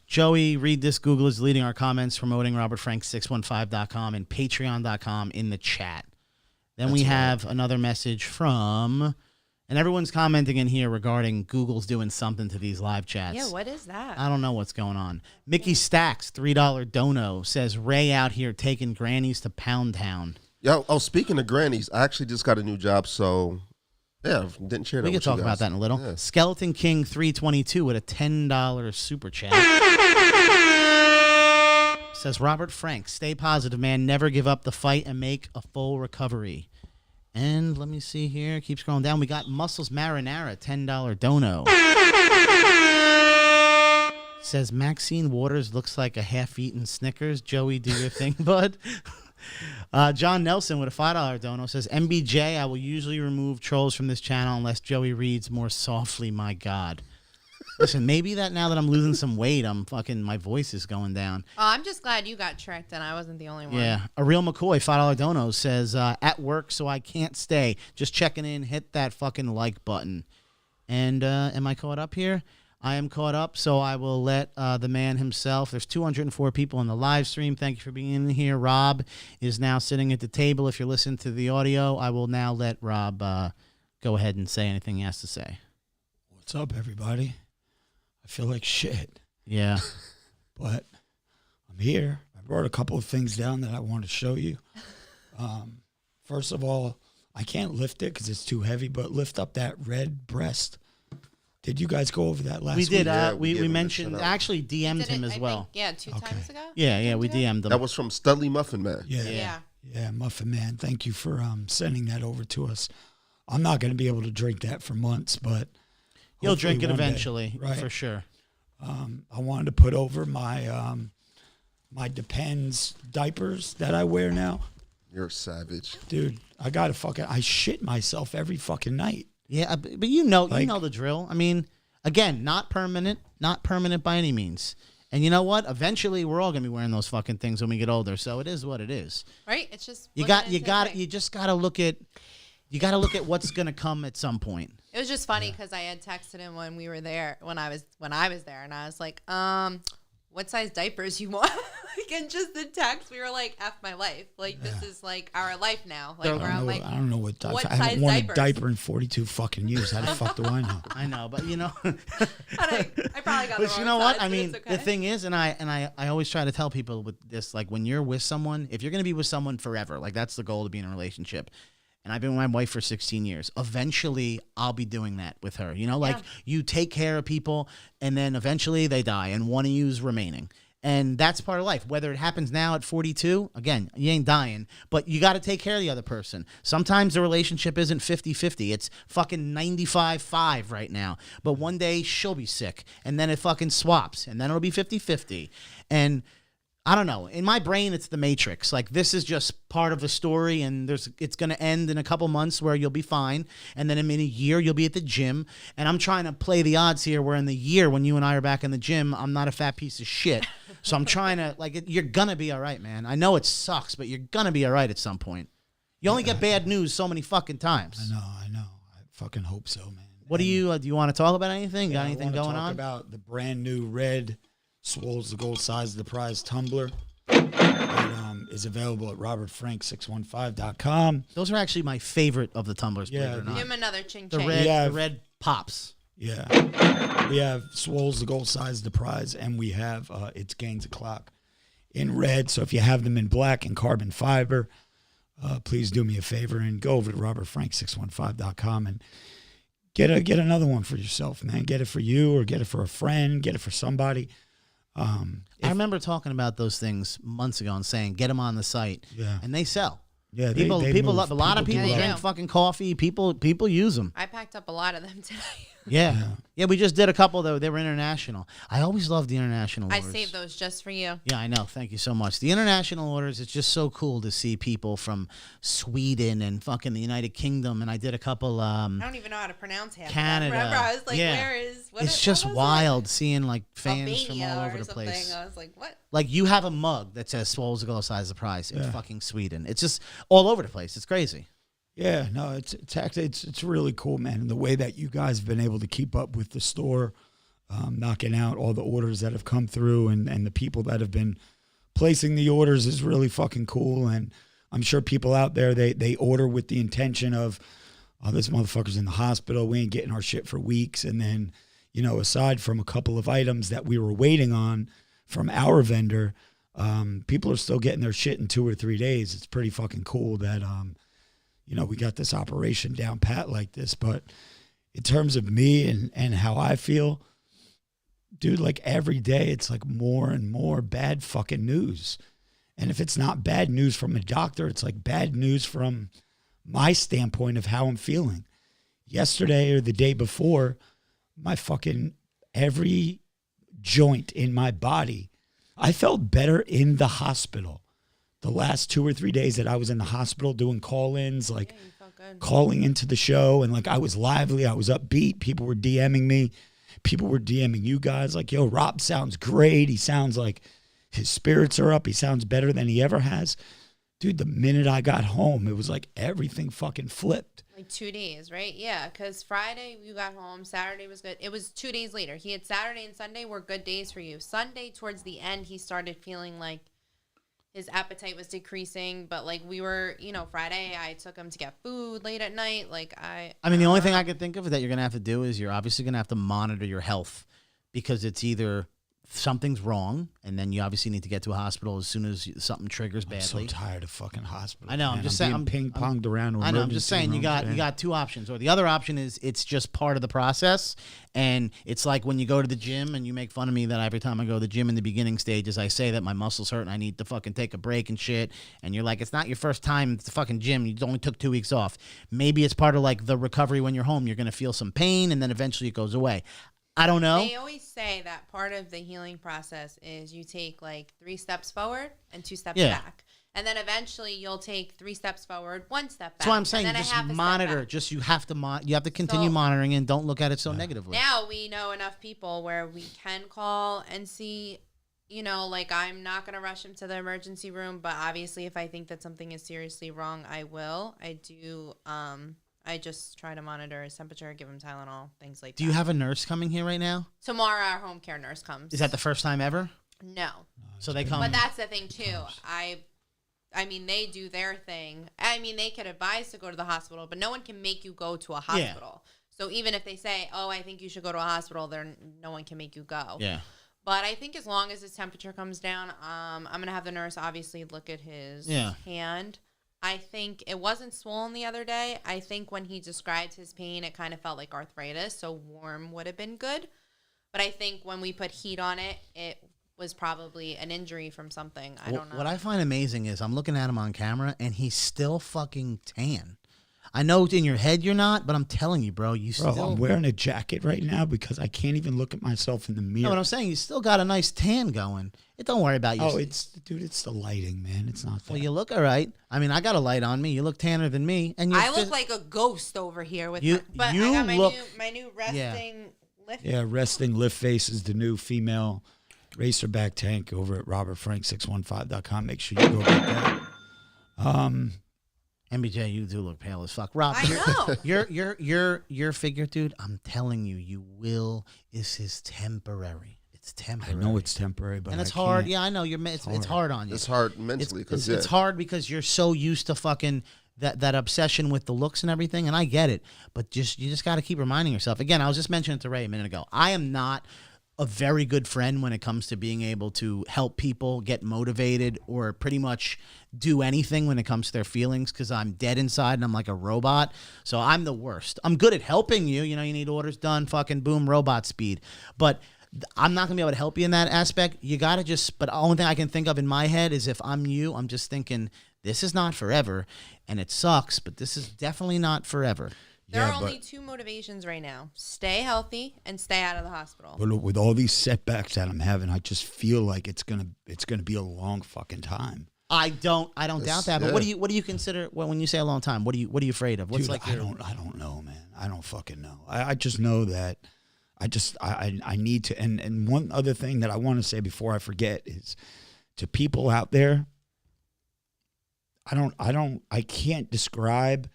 Joey, read this. Google is deleting our comments promoting RobertFrank615.com and Patreon.com in the chat. Then we have another message from, and everyone's commenting in here regarding Google's doing something to these live chats. Yeah, what is that? I don't know what's going on. Mickey Stacks, $3 dono, says, Ray out here taking grannies to Pound Town. Yo, speaking of grannies, I actually just got a new job, so yeah, didn't share that We can with you talk about guys. that in a little. Yeah. Skeleton King 322 with a $10 super chat. Says Robert Frank, stay positive, man. Never give up the fight and make a full recovery. And let me see here. Keep scrolling down. We got Muscles Marinara, $10 dono. Says Maxine Waters looks like a half-eaten Snickers. Joey, do your thing, bud. John Nelson with a $5 dono says, MBJ, I will usually remove trolls from this channel unless Joey reads more softly, my God. Listen, maybe that now that I'm losing some weight, my voice is going down. Oh, I'm just glad you got tricked and I wasn't the only one. Yeah. Ariel McCoy, $5 dono says, at work, so I can't stay. Just checking in. Hit that fucking like button. And am I caught up here? I am caught up, so I will let the man himself. There's 204 people in the live stream. Thank you for being in here. Rob is now sitting at the table. If you're listening to the audio, I will now let Rob go ahead and say anything he has to say. What's up, everybody? I feel like shit, Yeah. but I'm here. I brought a couple of things down that I want to show you. First of all, I can't lift it because it's too heavy, but lift up that red breast. Did you guys go over that last We week? did. Yeah, We gave him a mentioned, shout out. actually DM'd him as well. Two times ago. Yeah, we DM'd him. That was from Studley Muffin Man. Yeah. Yeah, Muffin Man. Thank you for sending that over to us. I'm not going to be able to drink that for months, but You'll hopefully drink it one day, eventually, right? for sure. I wanted to put over my my Depends diapers that I wear now. You're a savage. Dude, I shit myself every fucking night. Yeah, but you know Like- the drill. I mean, again, not permanent by any means. And you know what? Eventually, we're all gonna be wearing those fucking things when we get older. So it is what it is. Right? It's just You just gotta look at what's gonna come at some point. It was just funny because I had texted him when we were there, when I was there, and I was like, what size diapers you want? And just the text, we were like, F my life. Like, this is like our life now. Like, They're- where I'm like, I don't know what diapers. what I haven't size worn diapers? a diaper in 42 fucking years. How the fuck do I know? I know, but you know. I probably got the But you wrong know what? size, I but mean, it's okay. the thing is, and I always try to tell people with this, like when you're with someone, if you're gonna be with someone forever, like that's the goal to be in a relationship. And I've been with my wife for 16 years. Eventually, I'll be doing that with her. You know, like you take care of people, and then eventually they die, and one of you's remaining. And that's part of life. Whether it happens now at 42, again, you ain't dying, but you got to take care of the other person. Sometimes the relationship isn't 50-50. It's fucking 95-5 right now. But one day she'll be sick, and then it fucking swaps, and then it'll be 50-50. And I don't know. In my brain, it's the Matrix. Like, this is just part of the story, and it's going to end in a couple months where you'll be fine. And then in a year, you'll be at the gym. And I'm trying to play the odds here where in the year when you and I are back in the gym, I'm not a fat piece of shit. So I'm trying to, you're going to be all right, man. I know it sucks, but you're going to be all right at some point. You only get bad news so many fucking times. I know. I fucking hope so, man. What do you want to talk about anything? Got I anything wanna going talk on? about the brand new red Swole's the Gold Size of the Prize tumbler that is available at robertfrank615.com. Those are actually my favorite of the tumblers, believe it or Give not. him another ching The ching. red, Yeah. the red pops. Yeah. We have Swole's the Gold Size of the Prize, and we have It's Gains O'Clock. in red. So if you have them in black and carbon fiber, please do me a favor and go over to robertfrank615.com and get another one for yourself, man. Get it for you or get it for a friend, get it for somebody. I remember talking about those things months ago and saying, get them on the site. Yeah. And they sell. Yeah, People move. love, a lot of people do. drink Yeah. fucking coffee. People use them. I packed up a lot of them today. Yeah, we just did a couple though. They were international. I always love the international I orders. saved those just for you. Yeah, I know. Thank you so much. The international orders, it's just so cool to see people from Sweden and fucking the United Kingdom. And I did a couple I don't even know how to pronounce half Canada. of them. Remember, I was like, Yeah. where is... it's just what was wild seeing like it? fans from Albania all or over the something. place. I was like, what? Like you have a mug that says "Swole Go Size the Price" in fucking Sweden. It's just all over the place. It's crazy. Yeah, no, it's actually it's really cool, man. And the way that you guys have been able to keep up with the store, knocking out all the orders that have come through, and the people that have been placing the orders is really fucking cool. And I'm sure people out there they order with the intention of, oh, this motherfucker's in the hospital. We ain't getting our shit for weeks. And then, you know, aside from a couple of items that we were waiting on from our vendor, people are still getting their shit in 2 or 3 days. It's pretty fucking cool that you know, we got this operation down pat like this. But in terms of me and how I feel, dude, like every day it's like more and more bad fucking news. And if it's not bad news from a doctor, it's like bad news from my standpoint of how I'm feeling. Yesterday or the day before, my fucking every joint in my body, I felt better in the hospital. The last 2 or 3 days that I was in the hospital doing call-ins, like Yeah, you felt good. calling into the show, and like I was lively, I was upbeat. People were DMing me. People were DMing you guys like, yo, Rob sounds great. He sounds like his spirits are up. He sounds better than he ever has. Dude, the minute I got home, it was like everything fucking flipped. Like 2 days, right? Yeah, because Friday you got home. Saturday was good. It was 2 days later. He had Saturday and Sunday were good days for you. Sunday, towards the end, he started feeling like his appetite was decreasing. But, like, we were, you know, Friday, I took him to get food late at night. Like, I mean, the only thing I could think of that you're going to have to do is you're obviously going to have to monitor your health because it's either something's wrong, and then you obviously need to get to a hospital as soon as something triggers I'm so badly. tired of fucking hospital. I know. man. I'm just saying. being ping-ponged around. I know. I'm just saying. You got two options, or the other option is it's just part of the process, and it's like when you go to the gym and you make fun of me that every time I go to the gym in the beginning stages, I say that my muscles hurt and I need to fucking take a break and shit. And you're like, it's not your first time at the fucking gym. You only took 2 weeks off. Maybe it's part of like the recovery when you're home. You're gonna feel some pain, and then eventually it goes away. I don't know. They always say that part of the healing process is you take like 3 steps forward and 2 steps back. And then eventually you'll take 3 steps forward, 1 step back. That's why I'm saying and then just a half a step monitor. back. Just you have to continue So- monitoring and don't look at it so negatively. Now we know enough people where we can call and see, you know, like I'm not going to rush him to the emergency room, but obviously if I think that something is seriously wrong, I will. I do. I just try to monitor his temperature, give him Tylenol, things like that. Do you have a nurse coming here right now? Tomorrow our home care nurse comes. Is that the first time ever? No. So they come. But that's the thing too. I mean, they do their thing. I mean, they could advise to go to the hospital, but no one can make you go to a hospital. So even if they say, "Oh, I think you should go to a hospital," no one can make you go. Yeah. But I think as long as his temperature comes down, I'm gonna have the nurse obviously look at his hand. I think it wasn't swollen the other day. I think when he described his pain, it kind of felt like arthritis, so warm would have been good. But I think when we put heat on it, it was probably an injury from something. I don't know. What I find amazing is I'm looking at him on camera and he's still fucking tan. I know in your head you're not, but I'm telling you, bro, Bro, still. I'm wearing a jacket right now because I can't even look at myself in the mirror. No, what I'm saying, you still got a nice tan going. Don't worry about your. Oh, it's the lighting, man. It's not that. Well, you look all right. I mean, I got a light on me. You look tanner than me, and I look like a ghost over here with You- but you I got look- my new resting lift. Yeah, Resting Lift Face is the new female racerback tank over at robertfrank615.com. Make sure you go get that. MBJ, you do look pale as fuck. Rob, I know. your figure, dude. I'm telling you, you will. This is temporary. It's I temporary. know it's temporary, but and it's I hard. can't. Yeah, I know. It's hard on you. It's hard mentally because it's hard because you're so used to fucking that obsession with the looks and everything, and I get it. But you just got to keep reminding yourself. Again, I was just mentioning it to Ray a minute ago. I am not a very good friend when it comes to being able to help people get motivated or pretty much do anything when it comes to their feelings, because I'm dead inside and I'm like a robot. So I'm the worst. I'm good at helping you. You know, you need orders done, fucking boom, robot speed. But I'm not going to be able to help you in that aspect. You got to just, but the only thing I can think of in my head is if I'm you, I'm just thinking, this is not forever, and it sucks, but this is definitely not forever. There are only two motivations right now: stay healthy and stay out of the hospital. But with all these setbacks that I'm having, I just feel like it's gonna be a long fucking time. I don't doubt that. But yeah. what do you consider when you say a long time? What are you afraid of? What's Dude, like I don't know, man. I don't fucking know. I just know that I need to. And one other thing that I want to say before I forget is to people out there. I can't describe.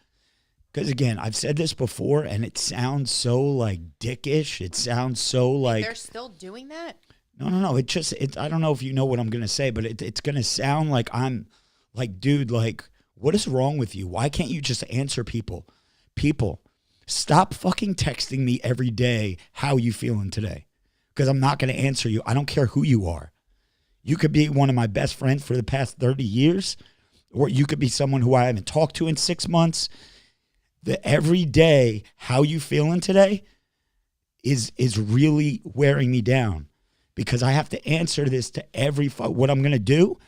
Because, again, I've said this before, and it sounds so, like, dickish. It sounds so, like... They're still doing that? No. I don't know if you know what I'm going to say, but it's going to sound like I'm, like, dude, like, what is wrong with you? Why can't you just answer people? People, stop fucking texting me every day, how you feeling today? Because I'm not going to answer you. I don't care who you are. You could be one of my best friends for the past 30 years, or you could be someone who I haven't talked to in 6 months. The every day, how you feeling today is really wearing me down, because I have to answer this to what I'm going to do.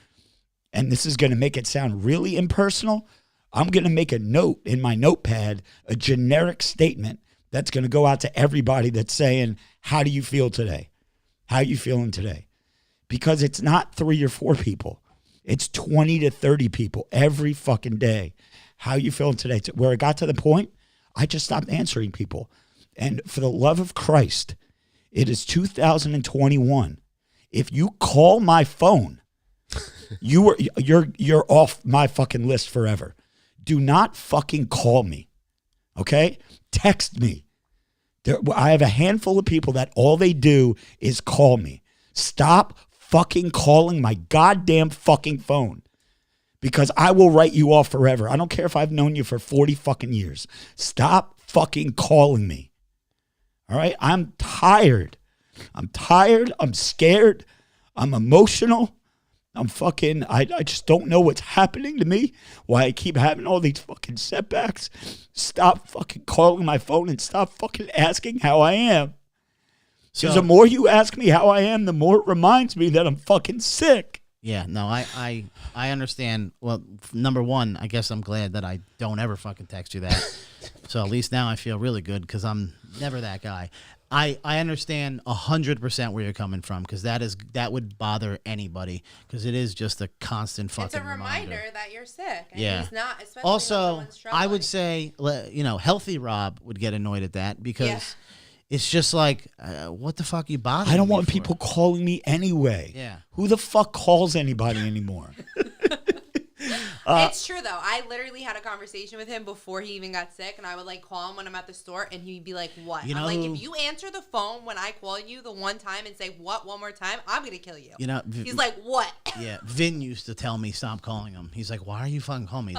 And this is going to make it sound really impersonal. I'm going to make a note in my notepad, a generic statement that's going to go out to everybody that's saying, how do you feel today? How you feeling today? Because it's not 3 or 4 people. It's 20 to 30 people every fucking day. How you feeling today? Where it got to the point, I just stopped answering people. And for the love of Christ, it is 2021. If you call my phone, you're off my fucking list forever. Do not fucking call me, okay? Text me. I have a handful of people that all they do is call me. Stop fucking calling my goddamn fucking phone. Because I will write you off forever. I don't care if I've known you for 40 fucking years. Stop fucking calling me. All right? I'm tired. I'm scared. I'm emotional. I just don't know what's happening to me. Why I keep having all these fucking setbacks. Stop fucking calling my phone and stop fucking asking how I am. Because the more you ask me how I am, the more it reminds me that I'm fucking sick. Yeah, no, I understand. Well, number one, I guess I'm glad that I don't ever fucking text you that. So at least now I feel really good, because I'm never that guy. I understand 100% where you're coming from, because that would bother anybody, because it is just a constant fucking It's a reminder that you're sick. And yeah. He's not, especially also, when someone's struggling. I would say, healthy Rob would get annoyed at that, because it's just like, what the fuck you bothering I don't me want for? people calling me anyway. Yeah. Who the fuck calls anybody anymore? It's true, though. I literally had a conversation with him before he even got sick, and I would, like, call him when I'm at the store, and he'd be like, what? You I'm know, like, if you answer the phone when I call you the one time and say, what, one more time, I'm going to kill you. You know, He's like, what? Yeah, Vin used to tell me stop calling him. He's like, why are you fucking calling me?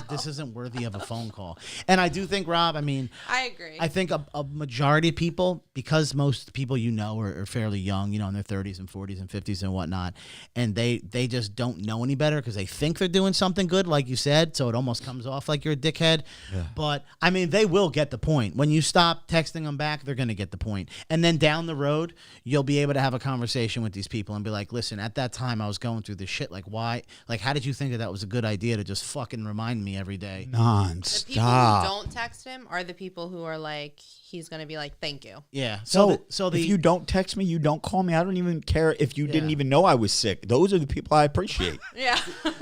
This isn't worthy of a phone call. And I do think, Rob, I mean, I agree. I think a majority of people, because most people are fairly young, in their 30s and 40s and 50s and whatnot, and they just don't know any better because they think they're doing something good, like you said, so it almost comes off like you're a dickhead. Yeah. But, I mean, they will get the point. When you stop texting them back, they're going to get the point. And then down the road, you'll be able to have a conversation with these people and be like, listen, at that time I was going through this shit. Like, why? Like, how did you think that was a good idea to just fucking remind me every day? Non-stop. The people who don't text him are the people who are like, he's going to be like, thank you. Yeah. So if you don't text me, you don't call me, I don't even care if you didn't even know I was sick. Those are the people I appreciate. Yeah.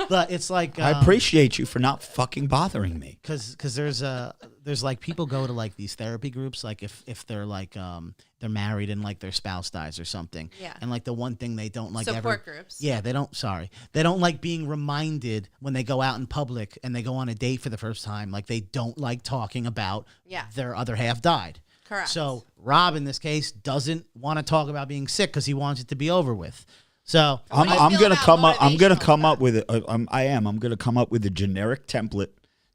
But it's like... I appreciate you for not fucking bothering me. Because there's like people go to like these therapy groups, like if they're like they're married and like their spouse dies or something. Yeah. And like the one thing they don't like support groups. Yeah, they don't like being reminded when they go out in public and they go on a date for the first time, like they don't like talking about their other half died. Correct. So Rob in this case doesn't want to talk about being sick because he wants it to be over with. So I'm gonna come up with a generic template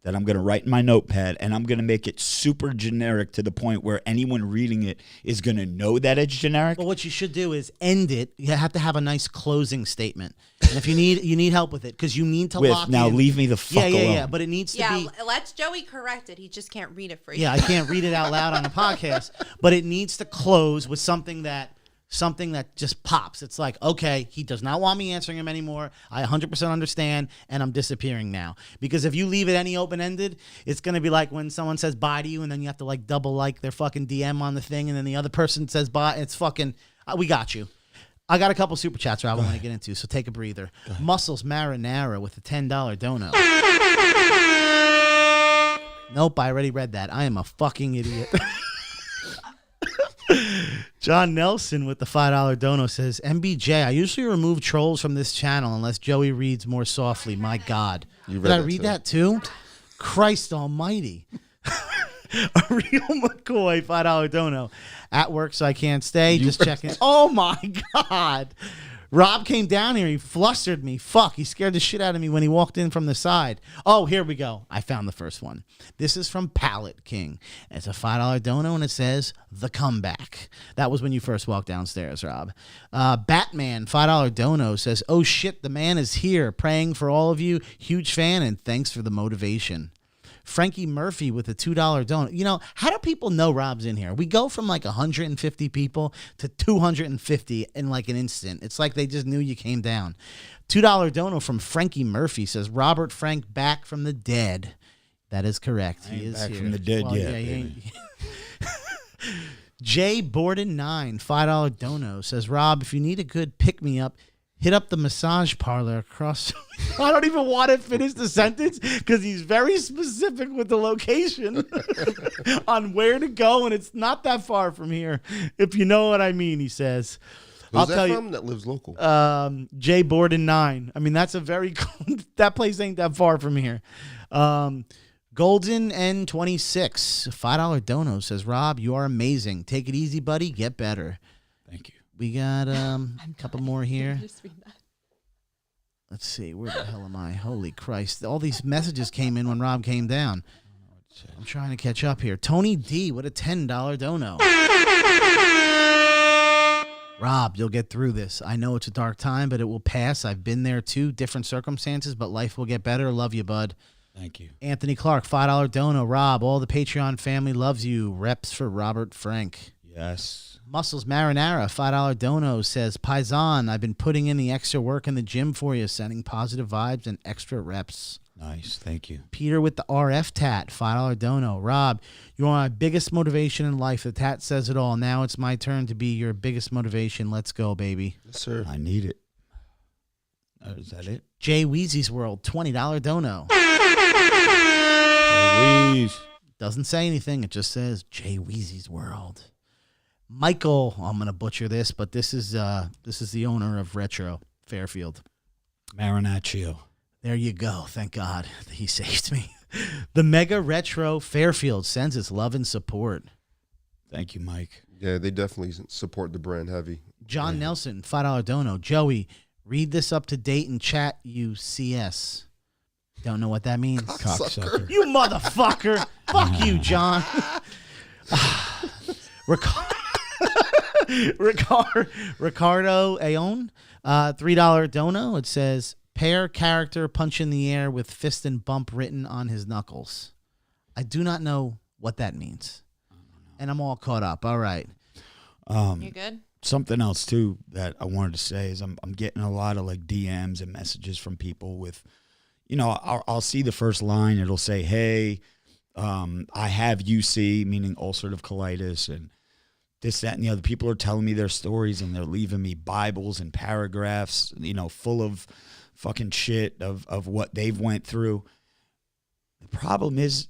that I'm going to write in my notepad, and I'm going to make it super generic to the point where anyone reading it is going to know that it's generic. Well, what you should do is end it. You have to have a nice closing statement. And if you need help with it, because you need to lock now in. leave me the fuck alone. Yeah. But it needs to be. Let's Joey correct it. He just can't read it for you. Yeah, I can't read it out loud on a podcast, but it needs to close with something that just pops. It's like, okay, he does not want me answering him anymore. I 100% understand, and I'm disappearing now. Because if you leave it any open-ended, it's going to be like when someone says bye to you, and then you have to like double like their fucking DM on the thing, and then the other person says bye. It's fucking, we got you. I got a couple super chats I want to get into, so take a breather. Muscles Marinara with a $10 dono. Nope, I already read that. I am a fucking idiot. John Nelson with the $5 dono says, MBJ, I usually remove trolls from this channel unless Joey reads more softly. My God. Did I read that too? Christ almighty. A real McCoy, $5 dono. At work, so I can't stay. Just checking. Oh my God. Rob came down here. He flustered me. Fuck. He scared the shit out of me when he walked in from the side. Oh, here we go. I found the first one. This is from Pallet King. It's a $5 dono, and it says, The Comeback. That was when you first walked downstairs, Rob. Batman, $5 dono, says, oh shit, the man is here. Praying for all of you. Huge fan, and thanks for the motivation. Frankie Murphy with a $2 donut. You know, how do people know Rob's in here? We go from like 150 people to 250 in like an instant. It's like they just knew you came down. $2 dono from Frankie Murphy says, Robert Frank back from the dead. That is correct. He is back here. from the dead yet. Jay Borden 9, $5 dono says, Rob, if you need a good pick-me-up, hit up the massage parlor across. I don't even want to finish the sentence because he's very specific with the location on where to go, and it's not that far from here, if you know what I mean, he says. Who's that from that lives local? Jay Borden 9. I mean, that's a very that place ain't that far from here. Golden N26, $5 dono says, Rob, you are amazing. Take it easy, buddy. Get better. Thank you. We got a couple more here. Just read that. Let's see. Where the hell am I? Holy Christ. All these messages came in when Rob came down. I'm trying to catch up here. Tony D with a $10 dono. Rob, you'll get through this. I know it's a dark time, but it will pass. I've been there too. Different circumstances, but life will get better. Love you, bud. Thank you. Anthony Clark, $5 dono. Rob, all the Patreon family loves you. Reps for Robert Frank. Yes. Muscles Marinara, $5 dono says, Paisan, I've been putting in the extra work in the gym for you, sending positive vibes and extra reps. Nice. Thank you. Peter with the RF tat, $5 dono. Rob, you are my biggest motivation in life. The tat says it all. Now it's my turn to be your biggest motivation. Let's go, baby. Yes, sir. I need it. Is that it? Jay Weezy's World, $20 dono. Please. Doesn't say anything. It just says Jay Weezy's World. Michael, I'm going to butcher this, but this is the owner of Retro Fairfield. Marinaccio. There you go. Thank God he saved me. The Mega Retro Fairfield sends its love and support. Thank you, Mike. Yeah, they definitely support the brand heavy. John Nelson, $5 dono. Joey, read this up to date in chat, you CS. Don't know what that means. Cocksucker. You motherfucker. Fuck you, John. Ricardo Aon, $3 dono. It says, pair character punch in the air with fist and bump written on his knuckles. I do not know what that means. And I'm all caught up. All right. You good? Something else too that I wanted to say is I'm getting a lot of like DMs and messages from people with, you know, I'll see the first line. It'll say, hey, I have UC, meaning ulcerative colitis, and this, that, and the other. People are telling me their stories, and they're leaving me Bibles and paragraphs, you know, full of fucking shit of what they've went through. The problem is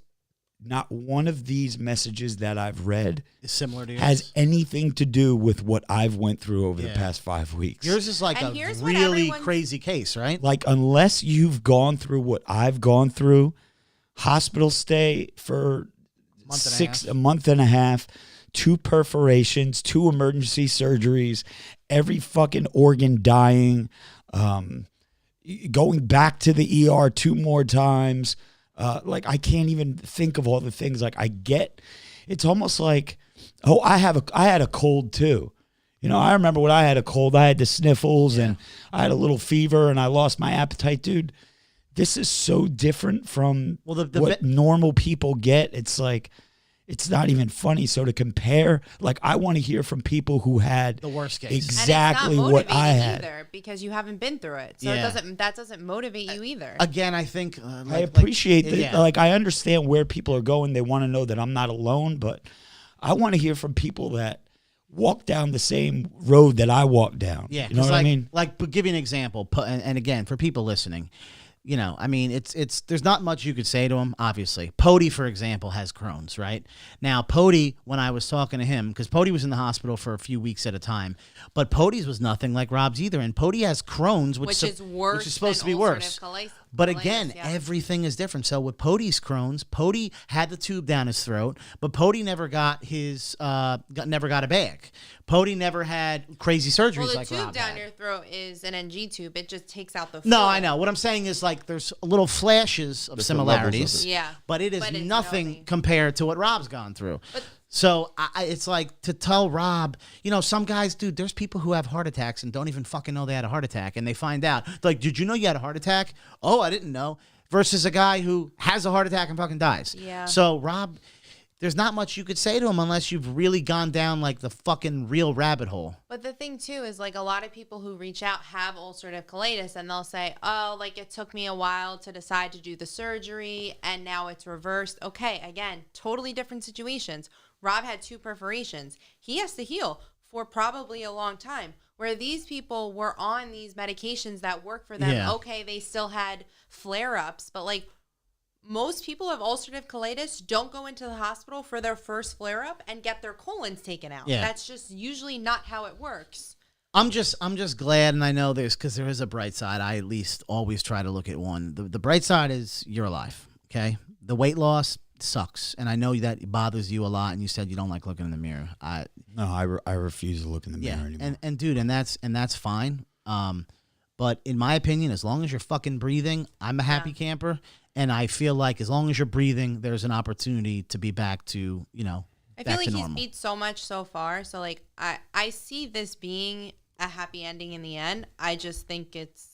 not one of these messages that I've read Is similar to yours. has anything to do with what I've went through over the Yeah. past 5 weeks. Yours is like And a here's what really everyone- crazy case, right? Like, unless you've gone through what I've gone through, hospital stay for a month and a half, 2 perforations, 2 emergency surgeries, every fucking organ dying, going back to the ER 2 more times, Like I can't even think of all the things. Like I get, it's almost like, oh, I had a cold too. You know, I remember when I had a cold, I had the sniffles and I had a little fever and I lost my appetite, dude. This is so different from what normal people get. It's like, it's not even funny. So to compare, like I want to hear from people who had the worst case, exactly what I had, either, because you haven't been through it. So that doesn't motivate you either. Again, I think I appreciate that. Like I understand where people are going. They want to know that I'm not alone, but I want to hear from people that walk down the same road that I walked down. Yeah, you know what I mean? Like, but give you an example, and again, for people listening, you know, I mean, it's there's not much you could say to him, obviously. Pody, for example, has Crohn's, right? Now, Pody, when I was talking to him, because Pody was in the hospital for a few weeks at a time, but Pody's was nothing like Rob's either, and Pody has Crohn's, which is worse, which is supposed to be worse. But again, everything is different. So with Pody's Crohn's, Pody had the tube down his throat, but Pody never got his never got a bag. Pody never had crazy surgeries like Rob. The tube down had. your throat is an NG tube. It just takes out the fluid. No, I know. What I'm saying is like there's little flashes of similarities. Of yeah. But it is nothing compared to what Rob's gone through. So it's like to tell Rob, you know, some guys, dude, there's people who have heart attacks and don't even fucking know they had a heart attack. And they find out, they're like, did you know you had a heart attack? Oh, I didn't know. Versus a guy who has a heart attack and fucking dies. Yeah. So Rob, there's not much you could say to him unless you've really gone down like the fucking real rabbit hole. But the thing too is like a lot of people who reach out have ulcerative colitis and they'll say, oh, like it took me a while to decide to do the surgery and now it's reversed. Okay, again, totally different situations. Rob had 2 perforations. He has to heal for probably a long time. Where these people were on these medications that work for them. Yeah. Okay, they still had flare-ups, but like most people have ulcerative colitis don't go into the hospital for their first flare-up and get their colons taken out. Yeah. That's just usually not how it works. I'm just glad, and I know there's because there is a bright side. I at least always try to look at one. The bright side is you're alive. Okay, the weight loss sucks, and I know that bothers you a lot. And you said you don't like looking in the mirror. I refuse to look in the mirror anymore. And dude, and that's fine. But in my opinion, as long as you're fucking breathing, I'm a happy camper, and I feel like as long as you're breathing, there's an opportunity to be back to I feel like normal. he's beat so much so far. So like I see this being a happy ending in the end. I just think it's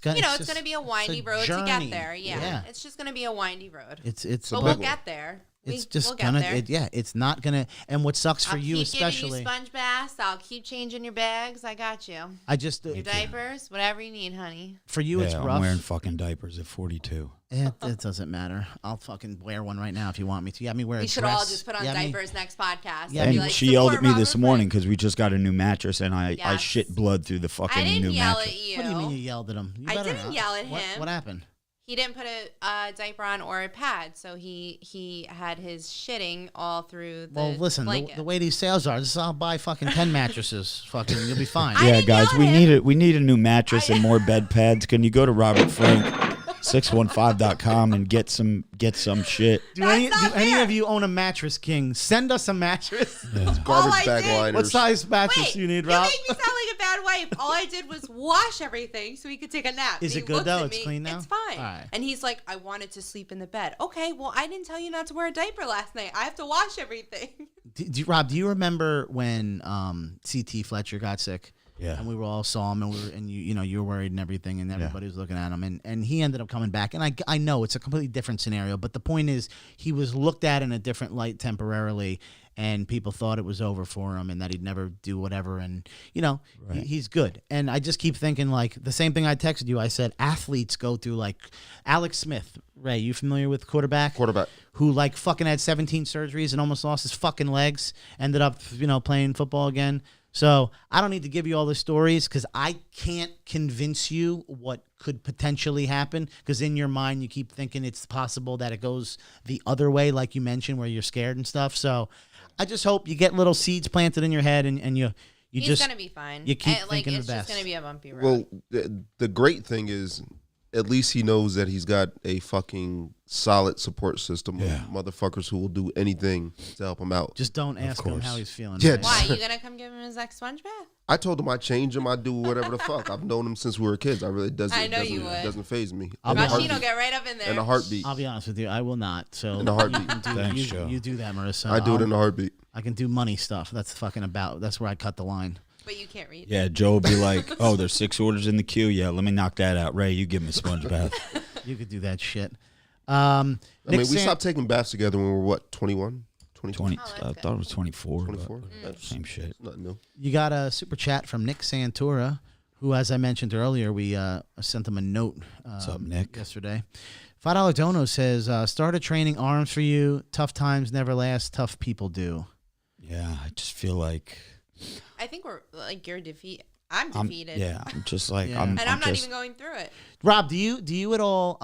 gonna be a windy road to get there. Yeah. It's just gonna be a windy road. But we'll get there. It's not gonna. And what sucks for you, especially, I'll keep giving you sponge baths. I'll keep changing your bags. I got you. Your diapers, whatever you need, honey. For you, it's rough. I'm wearing fucking diapers at 42. It doesn't matter. I'll fucking wear one right now if you want me to. You have me wear a dress. We should all just put on diapers next podcast. Yeah, and she yelled at me this morning because we just got a new mattress and I shit blood through the fucking new mattress. I didn't yell at you. What do you mean you yelled at him? I didn't yell at him. What happened? He didn't put a diaper on or a pad, so he had his shitting all through the Well, listen, the way these sales are, I'll buy fucking 10 mattresses. Fucking, you'll be fine. Yeah, guys, we need a new mattress and more bed pads. Can you go to Robert Frank 615.com and get some shit? Do any of you own a Mattress King? Send us a mattress. Garbage bag liners. What size mattress do you need, Rob? You make me sound like a bad wife. All I did was wash everything so he could take a nap. Is it good though? It's clean now? It's fine. All right. And he's like, I wanted to sleep in the bed. Okay, well, I didn't tell you not to wear a diaper last night. I have to wash everything. Rob, do you remember when CT Fletcher got sick? Yeah. And we all saw him, and you were worried and everything, and everybody was looking at him, and he ended up coming back. And I know it's a completely different scenario, but the point is he was looked at in a different light temporarily, and people thought it was over for him and that he'd never do whatever. And he's good. And I just keep thinking like the same thing I texted you. I said athletes go through like Alex Smith. Ray, you familiar with quarterback? Who like fucking had 17 surgeries and almost lost his fucking legs. Ended up playing football again. So I don't need to give you all the stories because I can't convince you what could potentially happen because in your mind you keep thinking it's possible that it goes the other way, like you mentioned, where you're scared and stuff. So I just hope you get little seeds planted in your head and he's gonna be fine. You keep thinking it's the best. Just gonna be a bumpy road. Well, the great thing is at least he knows that he's got a fucking solid support system Yeah. of motherfuckers who will do anything to help him out. Just don't ask him course. how he's feeling. Yeah, right? Why? You gonna come give him his next sponge bath? I told him I change him. I do whatever the fuck. I've known him since we were kids. I really doesn't. I know you doesn't, would. Doesn't phase me. I'll In be a honest. Machino, heartbeat. get right up in there. In a heartbeat. I'll be honest with you, I will not. So In a heartbeat. You, do, Thanks, you, Joe. you do that, Marissa. I do it I'll- in a heartbeat. I can do money stuff. That's fucking about. That's where I cut the line. But you can't read. Yeah, Joe will be like, "Oh, there's 6 orders in the queue. Yeah, let me knock that out. Ray, you give me a sponge bath." You could do that shit. I mean, Nick we San- stopped taking baths together when we were what, 21? 22? 20. Oh, that's I good. thought it was 24. 24? but That's Same shit. nothing new. You got a super chat from Nick Santora, who, as I mentioned earlier, we sent him a note up, Nick? yesterday. $5 Dono says, started training arms for you. Tough times never last. Tough people do. Yeah, I just feel like I think we're like you're defeat. I'm I'm. defeated. Yeah, I'm just like Yeah. I'm. And I'm not just, even going through it. Rob, do you at all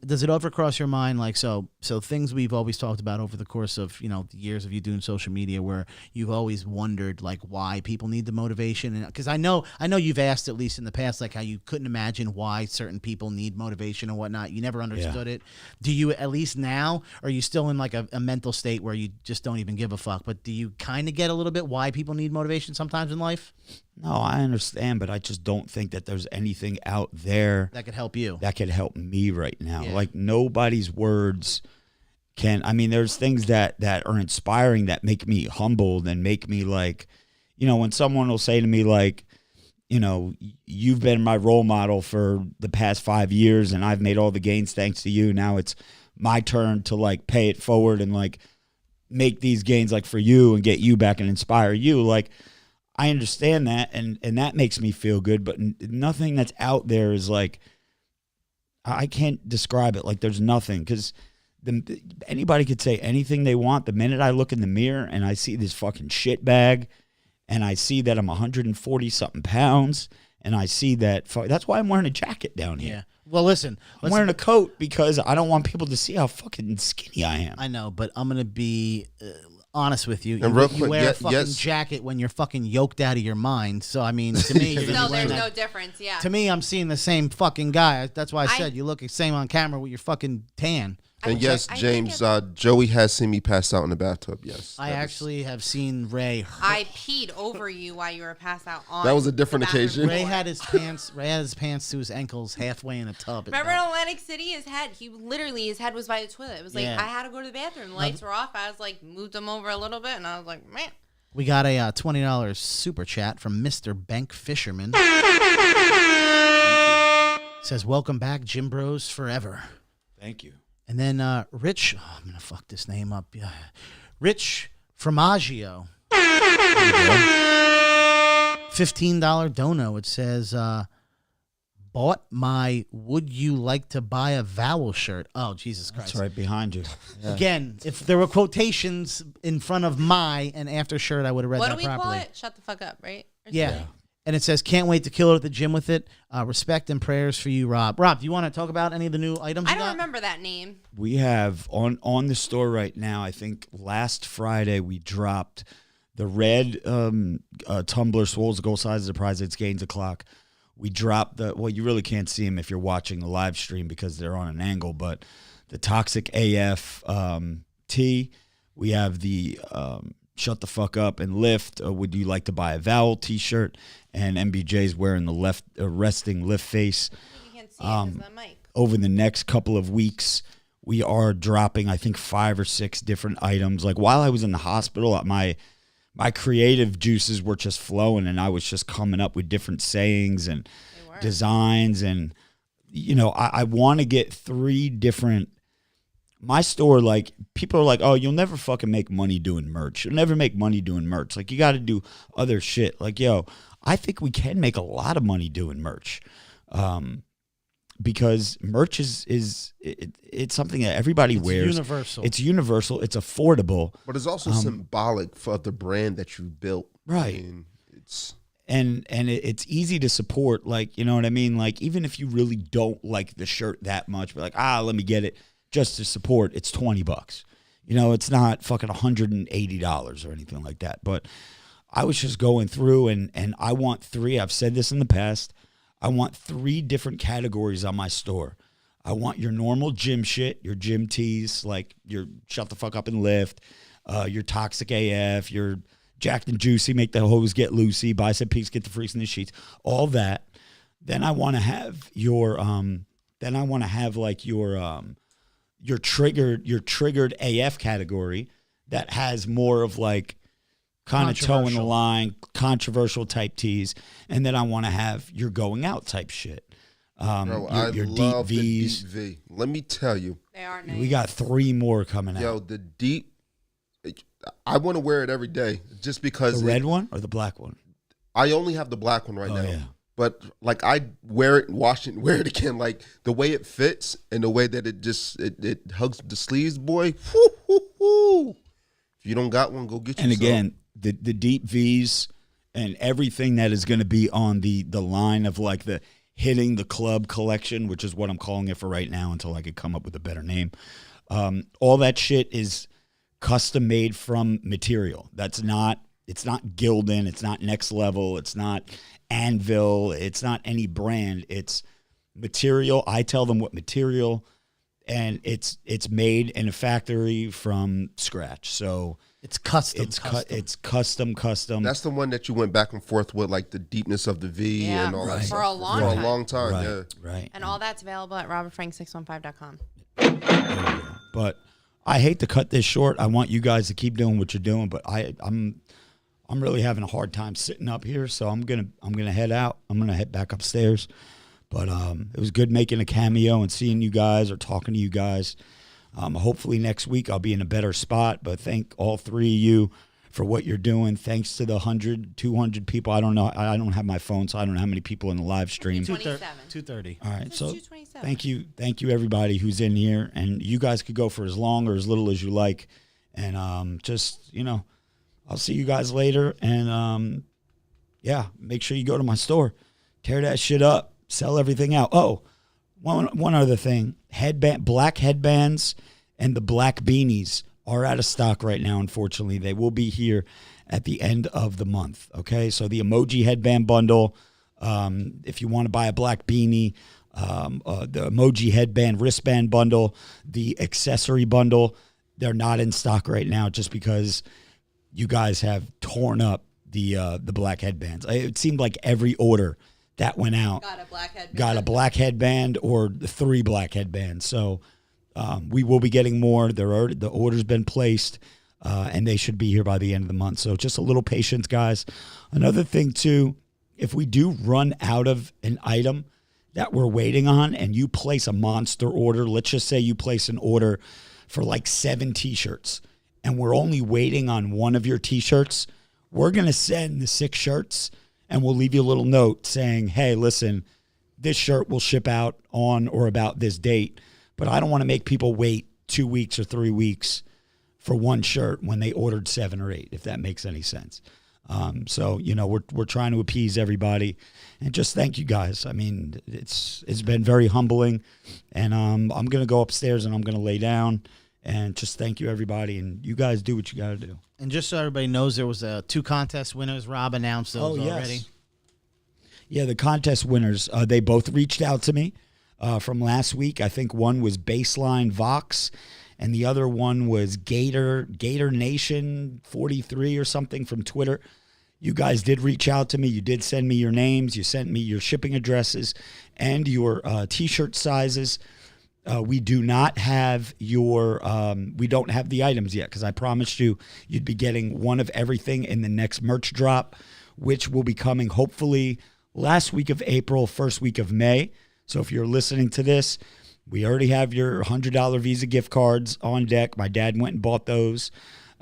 does it ever cross your mind, like, so things we've always talked about over the course of, you know, the years of you doing social media, where you've always wondered like why people need the motivation? And because I know you've asked, at least in the past, like how you couldn't imagine why certain people need motivation and whatnot. You never understood it. Do you, at least now, or are you still in like a mental state where you just don't even give a fuck? But do you kind of get a little bit why people need motivation sometimes in life? No, I understand, but I just don't think that there's anything out there That could help you. that could help me right now. Yeah. Like nobody's words can. I mean, there's things that are inspiring that make me humbled and make me like, you know, when someone will say to me like, you know, you've been my role model for the past 5 years and I've made all the gains thanks to you. Now it's my turn to like pay it forward and like make these gains like for you and get you back and inspire you. Like, I understand that, and that makes me feel good, but nothing that's out there is like, I can't describe it. Like, there's nothing, because anybody could say anything they want. The minute I look in the mirror and I see this fucking shit bag, and I see that I'm 140-something pounds, and I see that, that's why I'm wearing a jacket down here. Yeah. Well, listen. I'm wearing a coat because I don't want people to see how fucking skinny I am. I know, but I'm gonna be honest with you. And You, real you quick, wear a yeah, fucking yes. jacket when you're fucking yoked out of your mind. So I mean, to me, you're gonna No, be wearing there's no that. difference. Yeah. To me, I'm seeing the same fucking guy. That's why I I- said you look the same on camera with your fucking tan. And yes, I think James, it- Joey has seen me pass out in the bathtub. Yes. I That was- actually have seen Ray. I peed over you while you were passed out on. That was a different the bathroom occasion. Ray floor. had his pants. Ray had his pants to his ankles halfway in a tub. Remember in Atlantic City, his head was by the toilet. It was like Yeah. I had to go to the bathroom. The lights were off. I was like moved him over a little bit, and I was like, man. We got a $20 super chat from Mr. Bank Fisherman. Says, "Welcome back, Gym Bros forever." Thank you. And then Rich, I'm going to fuck this name up. Yeah. Rich Formaggio. $15 dono. It says, bought my would you like to buy a vowel shirt. Oh, Jesus Christ. That's right behind you. Yeah. Again, if there were quotations in front of my and after shirt, I would have read What that do we properly. call it? Shut the fuck up, right? Or Yeah. something? And it says, can't wait to kill it at the gym with it. Respect and prayers for you, Rob. Rob, do you want to talk about any of the new items I you don't got? remember that name. We have on the store right now, I think last Friday we dropped the red tumbler Swole's goal size surprise it's gains o'clock. We dropped you really can't see them if you're watching the live stream because they're on an angle, but the Toxic AF tee. We have the Shut the Fuck Up and Lift. Would you like to buy a vowel t-shirt? And MBJ's wearing the resting lift face. You can't see it because the mic. Over the next couple of weeks, we are dropping, I think, 5 or 6 different items. Like while I was in the hospital, my creative juices were just flowing, and I was just coming up with different sayings and designs. And, you know, I want to get 3 different. My store, like, people are like, oh, you'll never fucking make money doing merch. You'll never make money doing merch. Like, you got to do other shit. Like, yo, I think we can make a lot of money doing merch. Because merch it's something that everybody wears. Universal. It's universal. It's affordable. But it's also symbolic for the brand that you built. Right. I mean, it's And it's easy to support. Like, you know what I mean? Like, even if you really don't like the shirt that much, but like, let me get it just to support, it's $20. You know, it's not fucking $180 or anything like that. But I was just going through and I want 3. I've said this in the past. I want 3 different categories on my store. I want your normal gym shit, your gym tees, like your shut the fuck up and lift, your toxic AF, your jacked and juicy, make the hose get loosey, bicep peaks, get the freaks in the sheets, all that. Then I want to have your your triggered AF category that has more of like kind of toe in the line, controversial type tees, and then I want to have your going out type shit. Bro, I your love deep the Vs. deep V. Let me tell you, They are nice. We got 3 more coming yo, out. the deep. I want to wear it every day just because. The red one or the black one? I only have the black one right Oh, now. yeah. But like I wear it, wash it, and wear it again. Like the way it fits and the way that it hugs the sleeves, boy. Whoo, whoo, whoo. If you don't got one, go get you. And some. again, the deep V's and everything that is going to be on the line of like the hitting the club collection, which is what I'm calling it for right now until I could come up with a better name. All that shit is custom made from material. It's not Gildan, it's not Next Level, it's not Anvil, it's not any brand. It's material. I tell them what material, and it's made in a factory from scratch. So It's custom. it's custom. That's the one that you went back and forth with, like the deepness of the V Yeah, and all that right. stuff. For a long For time. a long time, right, yeah. right. And all that's available at robertfrank615.com. But I hate to cut this short. I want you guys to keep doing what you're doing, but I'm really having a hard time sitting up here, so I'm gonna head out. I'm gonna head back upstairs. But it was good making a cameo and seeing you guys or talking to you guys. Hopefully next week I'll be in a better spot. But thank all 3 of you for what you're doing. Thanks to the 100, 200 people. I don't know. I don't have my phone, so I don't know how many people in the live stream. 227. 2:30. All right, It's so 227. thank you everybody who's in here, and you guys could go for as long or as little as you like, and just I'll see you guys later, and yeah, make sure you go to my store, tear that shit up, sell everything out. Oh, one other thing, black headbands and the black beanies are out of stock right now. Unfortunately, they will be here at the end of the month. Okay, so the emoji headband bundle. If you want to buy a black beanie, the emoji headband wristband bundle, the accessory bundle, they're not in stock right now just because you guys have torn up the black headbands. It seemed like every order that went out Got a black headband. got a black headband or 3 black headbands. So we will be getting more. The order's been placed, and they should be here by the end of the month. So just a little patience, guys. Another thing, too, if we do run out of an item that we're waiting on and you place a monster order, let's just say you place an order for like 7 T-shirts, and we're only waiting on one of your T-shirts, we're going to send the 6 shirts, and we'll leave you a little note saying, hey, listen, this shirt will ship out on or about this date, but I don't want to make people wait 2 weeks or 3 weeks for one shirt when they ordered 7 or 8, if that makes any sense. So, we're trying to appease everybody, and just thank you guys. I mean, it's been very humbling, and I'm going to go upstairs and I'm going to lay down, and just thank you, everybody, and you guys do what you got to do. And just so everybody knows, there was 2 contest winners. Rob announced those already. Yeah, the contest winners, they both reached out to me from last week. I think one was Baseline Vox, and the other one was Gator Nation 43 or something from Twitter. You guys did reach out to me. You did send me your names. You sent me your shipping addresses and your T-shirt sizes. We do not have we don't have the items yet because I promised you'd be getting one of everything in the next merch drop, which will be coming hopefully last week of April, first week of May. So if you're listening to this, we already have your $100 Visa gift cards on deck. My dad went and bought those.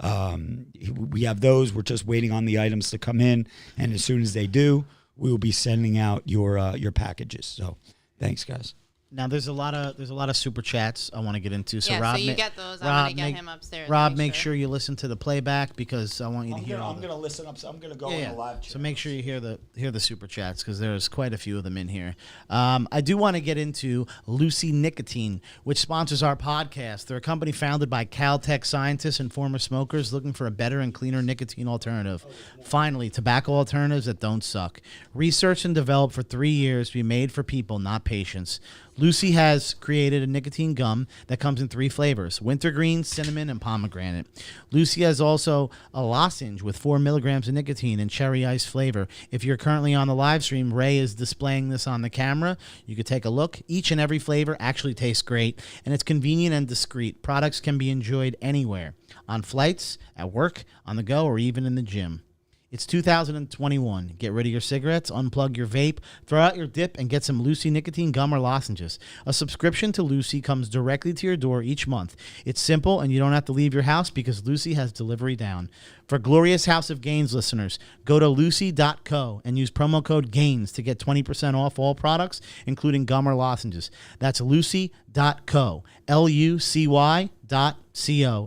We have those. We're just waiting on the items to come in, and as soon as they do, we will be sending out your packages. So thanks, guys. Now there's a lot of super chats I want to get into. So Yeah, Rob, so you get those. I'm going to get him upstairs. Rob, make sure you listen to the playback because I want you to hear. I'm gonna listen up. So I'm gonna go in the live chat. So make sure you hear the super chats because there's quite a few of them in here. I do want to get into Lucy Nicotine, which sponsors our podcast. They're a company founded by Caltech scientists and former smokers looking for a better and cleaner nicotine alternative. Finally, tobacco alternatives that don't suck. Researched and developed for 3 years to be made for people, not patients. Lucy has created a nicotine gum that comes in 3 flavors: wintergreen, cinnamon, and pomegranate. Lucy has also a lozenge with 4 milligrams of nicotine and cherry ice flavor. If you're currently on the live stream, Ray is displaying this on the camera. You could take a look. Each and every flavor actually tastes great, and it's convenient and discreet. Products can be enjoyed anywhere, on flights, at work, on the go, or even in the gym. It's 2021. Get rid of your cigarettes, unplug your vape, throw out your dip, and get some Lucy nicotine gum or lozenges. A subscription to Lucy comes directly to your door each month. It's simple, and you don't have to leave your house because Lucy has delivery down. For Glorious House of Gains listeners, go to lucy.co and use promo code GAINS to get 20% off all products, including gum or lozenges. That's lucy.co, lucy.co,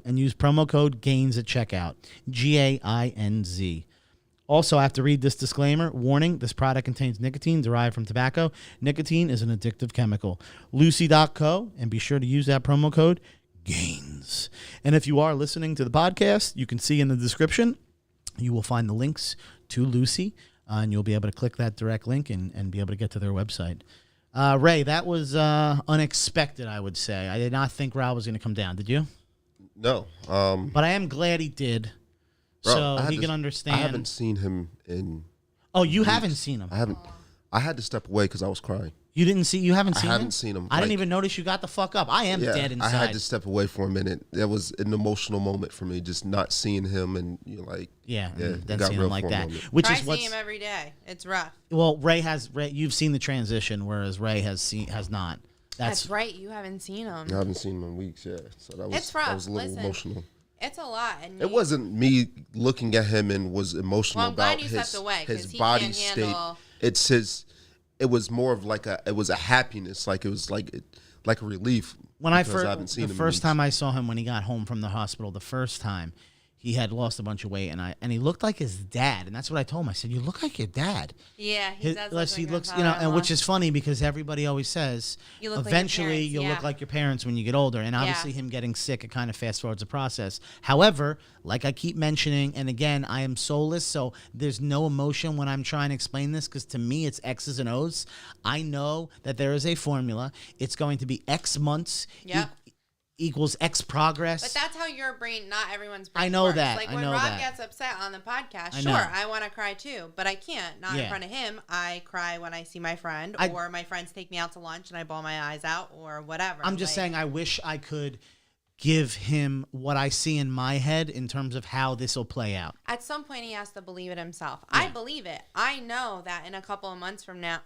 and use promo code GAINS at checkout, GAINZ. Also, I have to read this disclaimer. Warning, this product contains nicotine derived from tobacco. Nicotine is an addictive chemical. Lucy.co, and be sure to use that promo code GAINS. And if you are listening to the podcast, you can see in the description, you will find the links to Lucy, and you'll be able to click that direct link and be able to get to their website. Ray, that was unexpected, I would say. I did not think Rob was going to come down. Did you? No. But I am glad he did. Bro, So he can understand. I haven't seen him in. Oh, you haven't seen him. I haven't. I had to step away because I was crying. You didn't see. You haven't seen him. I haven't seen him. I didn't Like- even notice you got the fuck up. I am dead inside. I had to step away for a minute. That was an emotional moment for me, just not seeing him, and like, then it got seeing real him like for a that, moment. which Try is what's seeing him every day. It's rough. well. Ray, you've seen the transition, whereas Ray has not. That's right. You haven't seen him. I haven't seen him in weeks. Yeah, so that was It's rough. that was a little Listen, emotional. It's a lot. And It wasn't me looking at him and was emotional Well, I'm glad about you his, stepped away, 'cause his he body can't state. handle- It's his. It was more of like it was a happiness, like it was like a relief. When I because first haven't seen the him in first weeks. time I saw him when he got home from the hospital, the first time he had lost a bunch of weight, and he looked like his dad, and that's what I told him. I said, "You look like your dad." Yeah, he does look he like looks, my and which father-in-law. is funny because everybody always says You look like your eventually parents, you'll yeah. look like your parents when you get older, and obviously him getting sick, it kind of fast forwards the process. However, like I keep mentioning, and again, I am soulless, so there's no emotion when I'm trying to explain this because to me it's X's and O's. I know that there is a formula. It's going to be X months. Yep. Equals X progress. But that's how your brain, not everyone's brain I know works. that. Like I when know Rob that. gets upset on the podcast, I sure, know. I want to cry too, but I can't. Not in Yeah. front of him. I cry when I see my friend, or my friends take me out to lunch and I bawl my eyes out, or whatever. I'm just saying, I wish I could give him what I see in my head in terms of how this will play out. At some point, he has to believe it himself. I believe it. I know that in a couple of months from now,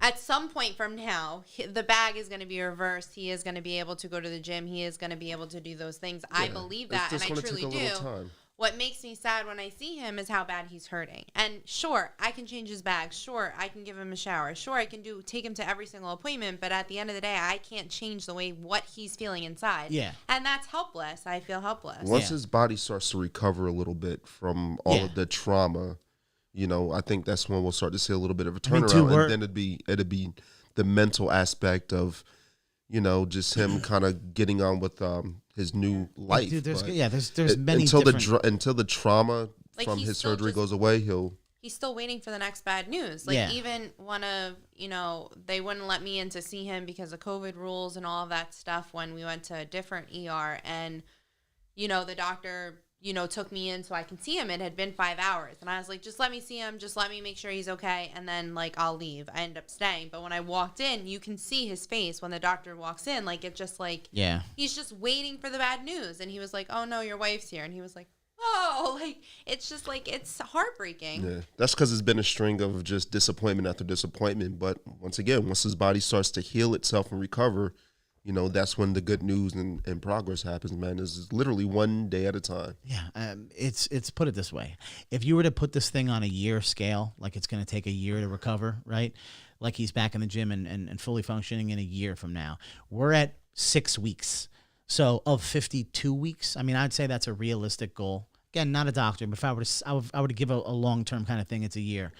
at some point from now, the bag is going to be reversed. He is going to be able to go to the gym. He is going to be able to do those things. I believe that, and I truly do. What makes me sad when I see him is how bad he's hurting. And sure, I can change his bag. Sure, I can give him a shower. Sure, I can take him to every single appointment. But at the end of the day, I can't change the way what he's feeling inside. Yeah. And that's helpless. I feel helpless. Once his body starts to recover a little bit from all of the trauma, I think that's when we'll start to see a little bit of a turnaround, and then it'd be the mental aspect of, just him kind of getting on with his new life. Dude, there's But many until different... until the trauma Like, from he's his still surgery just- goes away, He's still waiting for the next bad news. Even one of, they wouldn't let me in to see him because of COVID rules and all of that stuff when we went to a different ER. And, the doctor, took me in so I can see him. It had been 5 hours. And I was like, just let me see him. Just let me make sure he's okay. And then, I'll leave. I ended up staying. But when I walked in, you can see his face when the doctor walks in. It's just he's just waiting for the bad news. And he was like, oh, no, your wife's here. And he was like, oh, it's just it's heartbreaking. Yeah, that's because it's been a string of just disappointment after disappointment. But once again, once his body starts to heal itself and recover, that's when the good news and progress happens, man. It's literally one day at a time. Yeah, it's put it this way. If you were to put this thing on a year scale, like it's going to take a year to recover, right? Like he's back in the gym and fully functioning in a year from now. We're at 6 weeks. So of 52 weeks, I mean, I'd say that's a realistic goal. Again, not a doctor, but if I were to give a long-term kind of thing, it's a year.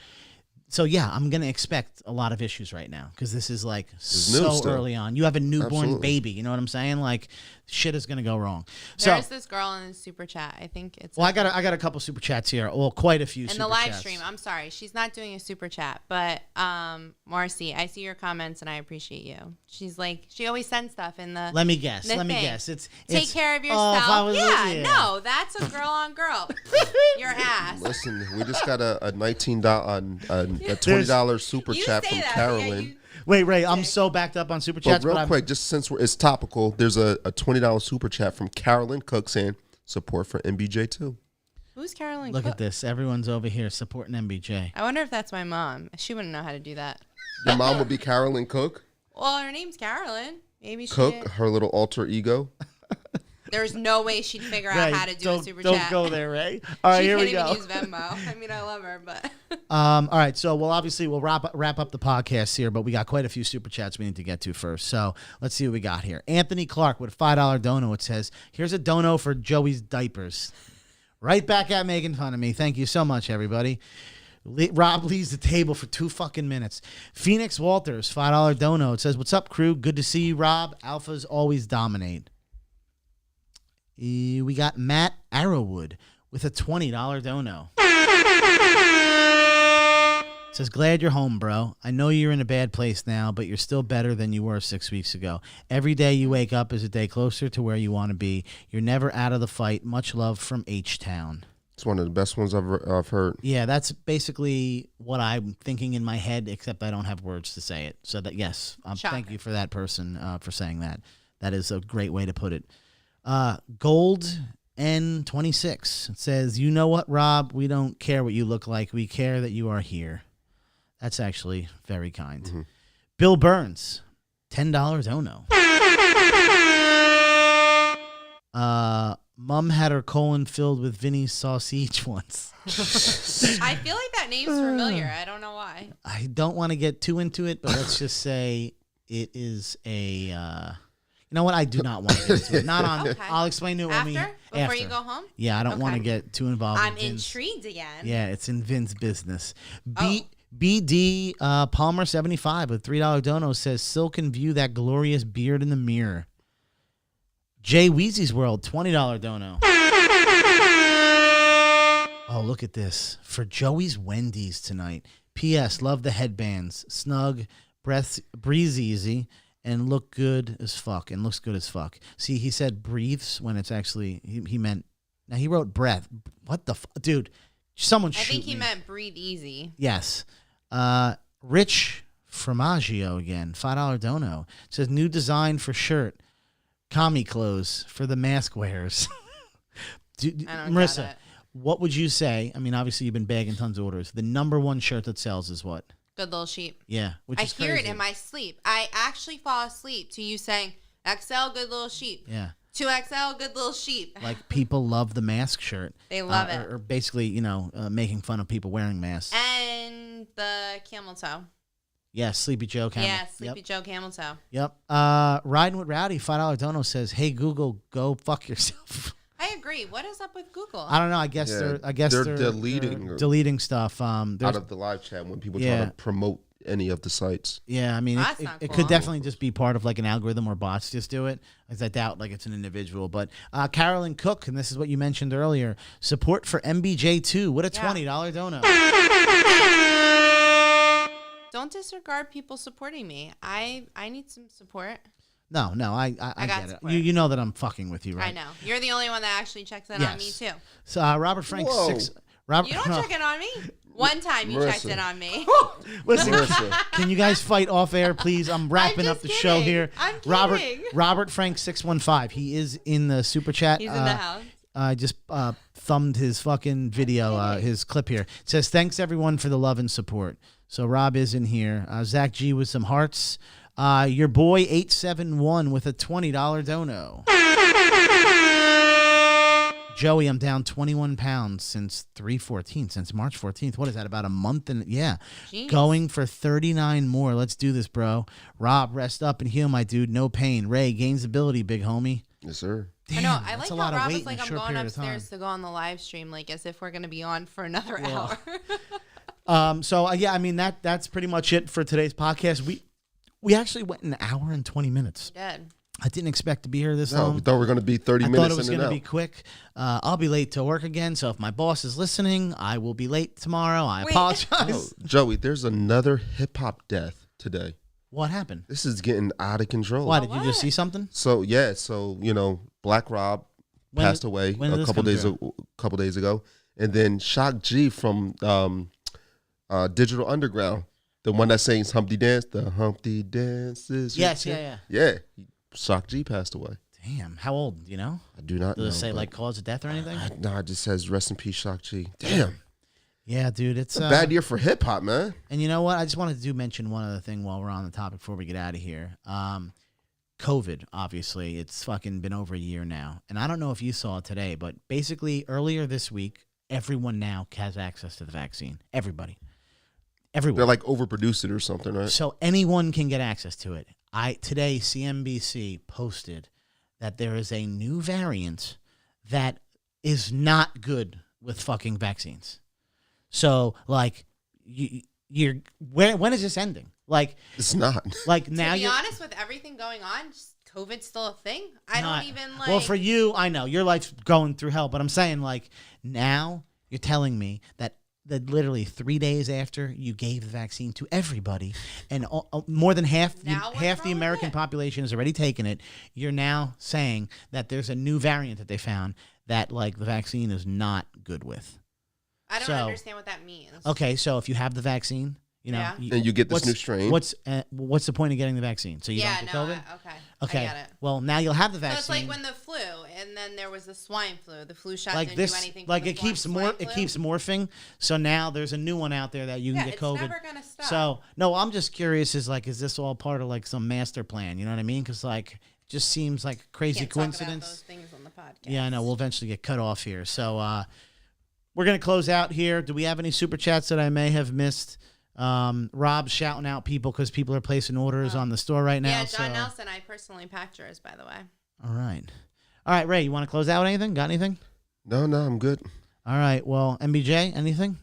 So yeah, I'm gonna expect a lot of issues right now because this is like new so still. early on. You have a newborn Absolutely. baby. You know what I'm saying? Like shit is gonna go wrong. So There's this girl in the super chat. I think it's well, I got a couple super chats here. Well, quite a few. in super the live chats. stream. I'm sorry, she's not doing a super chat, but Marcy, I see your comments and I appreciate you. She's like, she always sends stuff in the. Let me guess. the Let me thing. guess. Take care of oh, if I yourself. was- Yeah, no, that's a girl on girl. Your ass. Listen, we just got a $19 a $20 super You chat say from that, Carolyn. yeah, you- Wait, Ray, I'm so backed up on super chats. But real I'm- quick, just since it's topical, there's a $20 super chat from Carolyn Cook saying support for MBJ too. Who's Carolyn Look Cook? at this. Everyone's over here supporting MBJ. I wonder if that's my mom. She wouldn't know how to do that. Your mom would be Carolyn Cook. Well, her name's Carolyn. Maybe she Cook, did. her little alter ego. There's no way she'd figure out Ray, how to do don't, a super don't chat. go there, Ray. All right, She here can't we go. even use Venmo. I mean, I love her, but All right, so we'll wrap up the podcast here, but we got quite a few super chats we need to get to first. So let's see what we got here. Anthony Clark with a $5 dono. It says, "Here's a dono for Joey's diapers." Right back at making fun of me. Thank you so much, everybody. Rob leaves the table for 2 fucking minutes. Phoenix Walters, $5 dono. It says, "What's up, crew? Good to see you, Rob. Alphas always dominate." We got Matt Arrowwood with a $20 dono. It says, "Glad you're home, bro. I know you're in a bad place now, but you're still better than you were 6 weeks ago. Every day you wake up is a day closer to where you want to be. You're never out of the fight. Much love from H-Town." It's one of the best ones I've heard. Yeah, that's basically what I'm thinking in my head, except I don't have words to say it. So that, yes, thank Shocker. you for that person for saying that. That is a great way to put it. Gold N26 says, "You know what, Rob? We don't care what you look like. We care that you are here." That's actually very kind. Mm-hmm. Bill Burns, $10 dono. Mom had her colon filled with Vinny's sausage once. I feel like that name's familiar. I don't know why. I don't want to get too into it, but let's just say it is a. You know what? I do not want to get into it. Not on. Okay. I'll explain to it when After? we Before you go home? Yeah, I don't want to Okay. get too involved. I'm with Vin's. intrigued again. Yeah, it's in Vin's business. Oh. BD Palmer 75 with $3 dono says, "Silk can view that glorious beard in the mirror." Jay Weezy's World, $20 dono. Oh, look at this. For Joey's Wendy's tonight. P.S. Love the headbands. Snug, breathe easy, and look good as fuck. And looks good as fuck. See, he said breathes when it's actually, he meant, now he wrote breath. What the fuck? Dude, someone I shoot think he me. meant breathe easy. Yes. Rich Formaggio again, $5 dono. Says, "New design for shirt. Commie clothes for the mask wearers." I don't Marissa, get it. what would you say? I mean, obviously you've been bagging tons of orders. The number one shirt that sells is what? Good little sheep. Yeah, which I is hear crazy. it in my sleep. I actually fall asleep to you saying, XL, good little sheep. Yeah, 2XL, good little sheep. like people love the mask shirt. They love it. Or basically, making fun of people wearing masks. And the camel toe. Yeah, Sleepy Joe. Camel. Yeah, Sleepy Joe camel toe. Yep. Riding with Rowdy, $5 dono says, "Hey Google, go fuck yourself." I agree. What is up with Google? I don't know. I guess Yeah, they're they're deleting- deleting stuff. Out of the live chat when people Yeah. try to promote any of the sites. Yeah, I mean, That's it not could cool. definitely just be part of like an algorithm or bots just do it. Because I doubt like it's an individual. But Carolyn Cook, and this is what you mentioned earlier, support for MBJ2. What a Yeah. $20 dono. Don't disregard people supporting me. I need some support. No, I got get it. support. You know that I'm fucking with you, right? I know. You're the only one that actually checks in on me, Yes. too. So Robert Frank Whoa. Robert, You don't check in on me. One time you checked Marissa. in on me. Listen, Marissa. can you guys fight off air, please? I'm wrapping up just the show kidding. here. I'm Robert kidding. Robert Frank 615. He is in the super chat. He's in the house. I just thumbed his fucking video, his clip here. It says, "Thanks everyone for the love and support." So Rob is in here. Zach G with some hearts. Your boy 871 with a $20 dono. Joey, I'm down 21 pounds since since March 14th. What is that, about a month? And yeah, Jeez. going for 39 more. Let's do this, bro. Rob, rest up and heal, my dude. No pain. Ray, gains ability, big homie. Yes, sir. I know. I that's like a how lot of Rob weight is in like, a I'm short going period of time. upstairs to go on the live stream, like as if we're going to be on for another hour. Yeah, I mean that's pretty much it for today's podcast. We actually went an hour and 20 minutes. We did. I didn't expect to be here this No, long. we thought we were going to be 30 I minutes thought it was in going and to out. be quick. I'll be late to work again, so if my boss is listening, I will be late tomorrow. I Wait. apologize. Oh, Joey, there's another hip hop death today. What happened? This is getting out of control. Why did you what? just see something? So Black Rob When passed did- away when did a this come couple days ago, and then Shock G from Digital Underground, the one that sings Humpty Dance, the Humpty Dance is your Yes, chance. yeah. Shock G passed away. Damn, how old? Do you know? I do not Does know. it say but- like cause of death or anything? No, it just says rest in peace, Shock G. Damn, Yeah, dude, it's a bad year for hip hop, man. And you know what? I just wanted to mention one other thing while we're on the topic before we get out of here. COVID, obviously, it's fucking been over a year now. And I don't know if you saw it today, but basically earlier this week, everyone now has access to the vaccine. Everybody. Everyone. They're like overproduced it or something, right? So anyone can get access to it. Today, CNBC posted that there is a new variant that is not good with fucking vaccines. So, like, when is this ending? Like It's not. now To be you're honest, with everything going on, just COVID's still a thing. I not- don't even like. Well, for you, I know your life's going through hell, but I'm saying like now you're telling me that literally 3 days after you gave the vaccine to everybody, and more than half Now what's the wrong with American it? population has already taken it. You're now saying that there's a new variant that they found that like the vaccine is not good with. I don't so- understand what that means. Okay, so if you have the vaccine, you know, Yeah. And you get this what's- new strain. What's the point of getting the vaccine? So you Yeah, don't get no, COVID? okay. Okay. I get it. Well, now you'll have the So vaccine. it's like when the flu, and then there was the swine flu. The flu shot like didn't this, do anything. like for it the keeps swine it flu. keeps morphing. So now there's a new one out there that you can Yeah, get it's COVID. never gonna stop. So no, I'm just curious. Is this all part of like some master plan? You know what I mean? Because like, it just seems like a crazy Can't talk about coincidence. those things on the podcast. Yeah, I know. We'll eventually get cut off here. So we're gonna close out here. Do we have any super chats that I may have missed? Rob's shouting out people because people are placing orders on the store right now. Yeah, John so. Nelson. I personally packed yours, by the way. All right, Ray. You want to close out anything? Got anything? No, I'm good. All right. Well, MBJ, anything?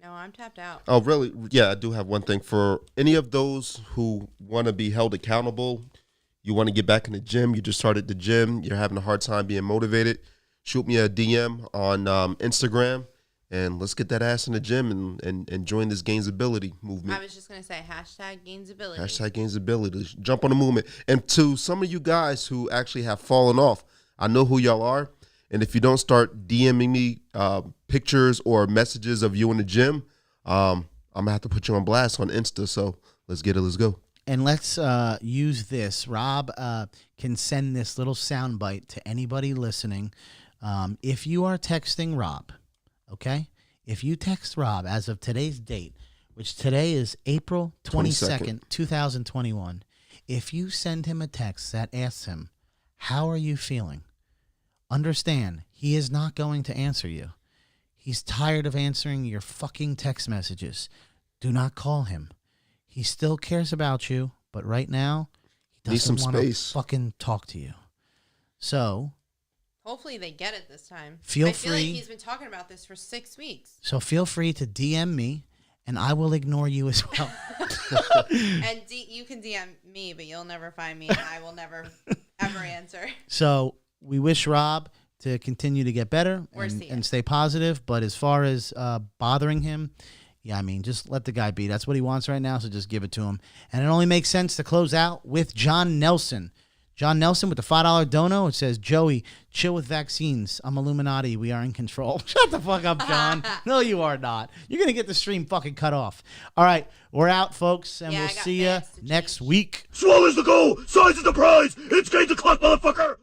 No, I'm tapped out. Oh, really? Yeah, I do have one thing for any of those who want to be held accountable. You want to get back in the gym. You just started the gym. You're having a hard time being motivated. Shoot me a DM on Instagram, and let's get that ass in the gym and join this Gainsability movement. I was just gonna say #Gainsability. #Gainsability. Jump on the movement. And to some of you guys who actually have fallen off, I know who y'all are. And if you don't start DMing me pictures or messages of you in the gym, I'm going to have to put you on blast on Insta. So let's get it. Let's go. And let's use this. Rob can send this little soundbite to anybody listening. If you are texting Rob, okay? If you text Rob as of today's date, which today is April 22nd, 2021, if you send him a text that asks him, how are you feeling? Understand, he is not going to answer you. He's tired of answering your fucking text messages. Do not call him. He still cares about you, but right now, he Need some doesn't want to space. fucking talk to you. So, Hopefully they get it this time. Feel I feel free- like he's been talking about this for 6 weeks. feel free to DM me, and I will ignore you as well. And you can DM me, but you'll never find me, and I will never ever answer. So we wish Rob to continue to get better Or see and it. stay positive. But as far as bothering him, yeah, I mean, just let the guy be. That's what he wants right now, so just give it to him. And it only makes sense to close out with John Nelson. John Nelson with the $5 dono. It says, Joey, chill with vaccines. I'm Illuminati. We are in control. Shut the fuck up, John. No, you are not. You're going to get the stream fucking cut off. All right, we're out, folks, and Yeah, we'll I got see you fans to next change. week. Swallows the goal, size is the prize. It's game to clock, motherfucker.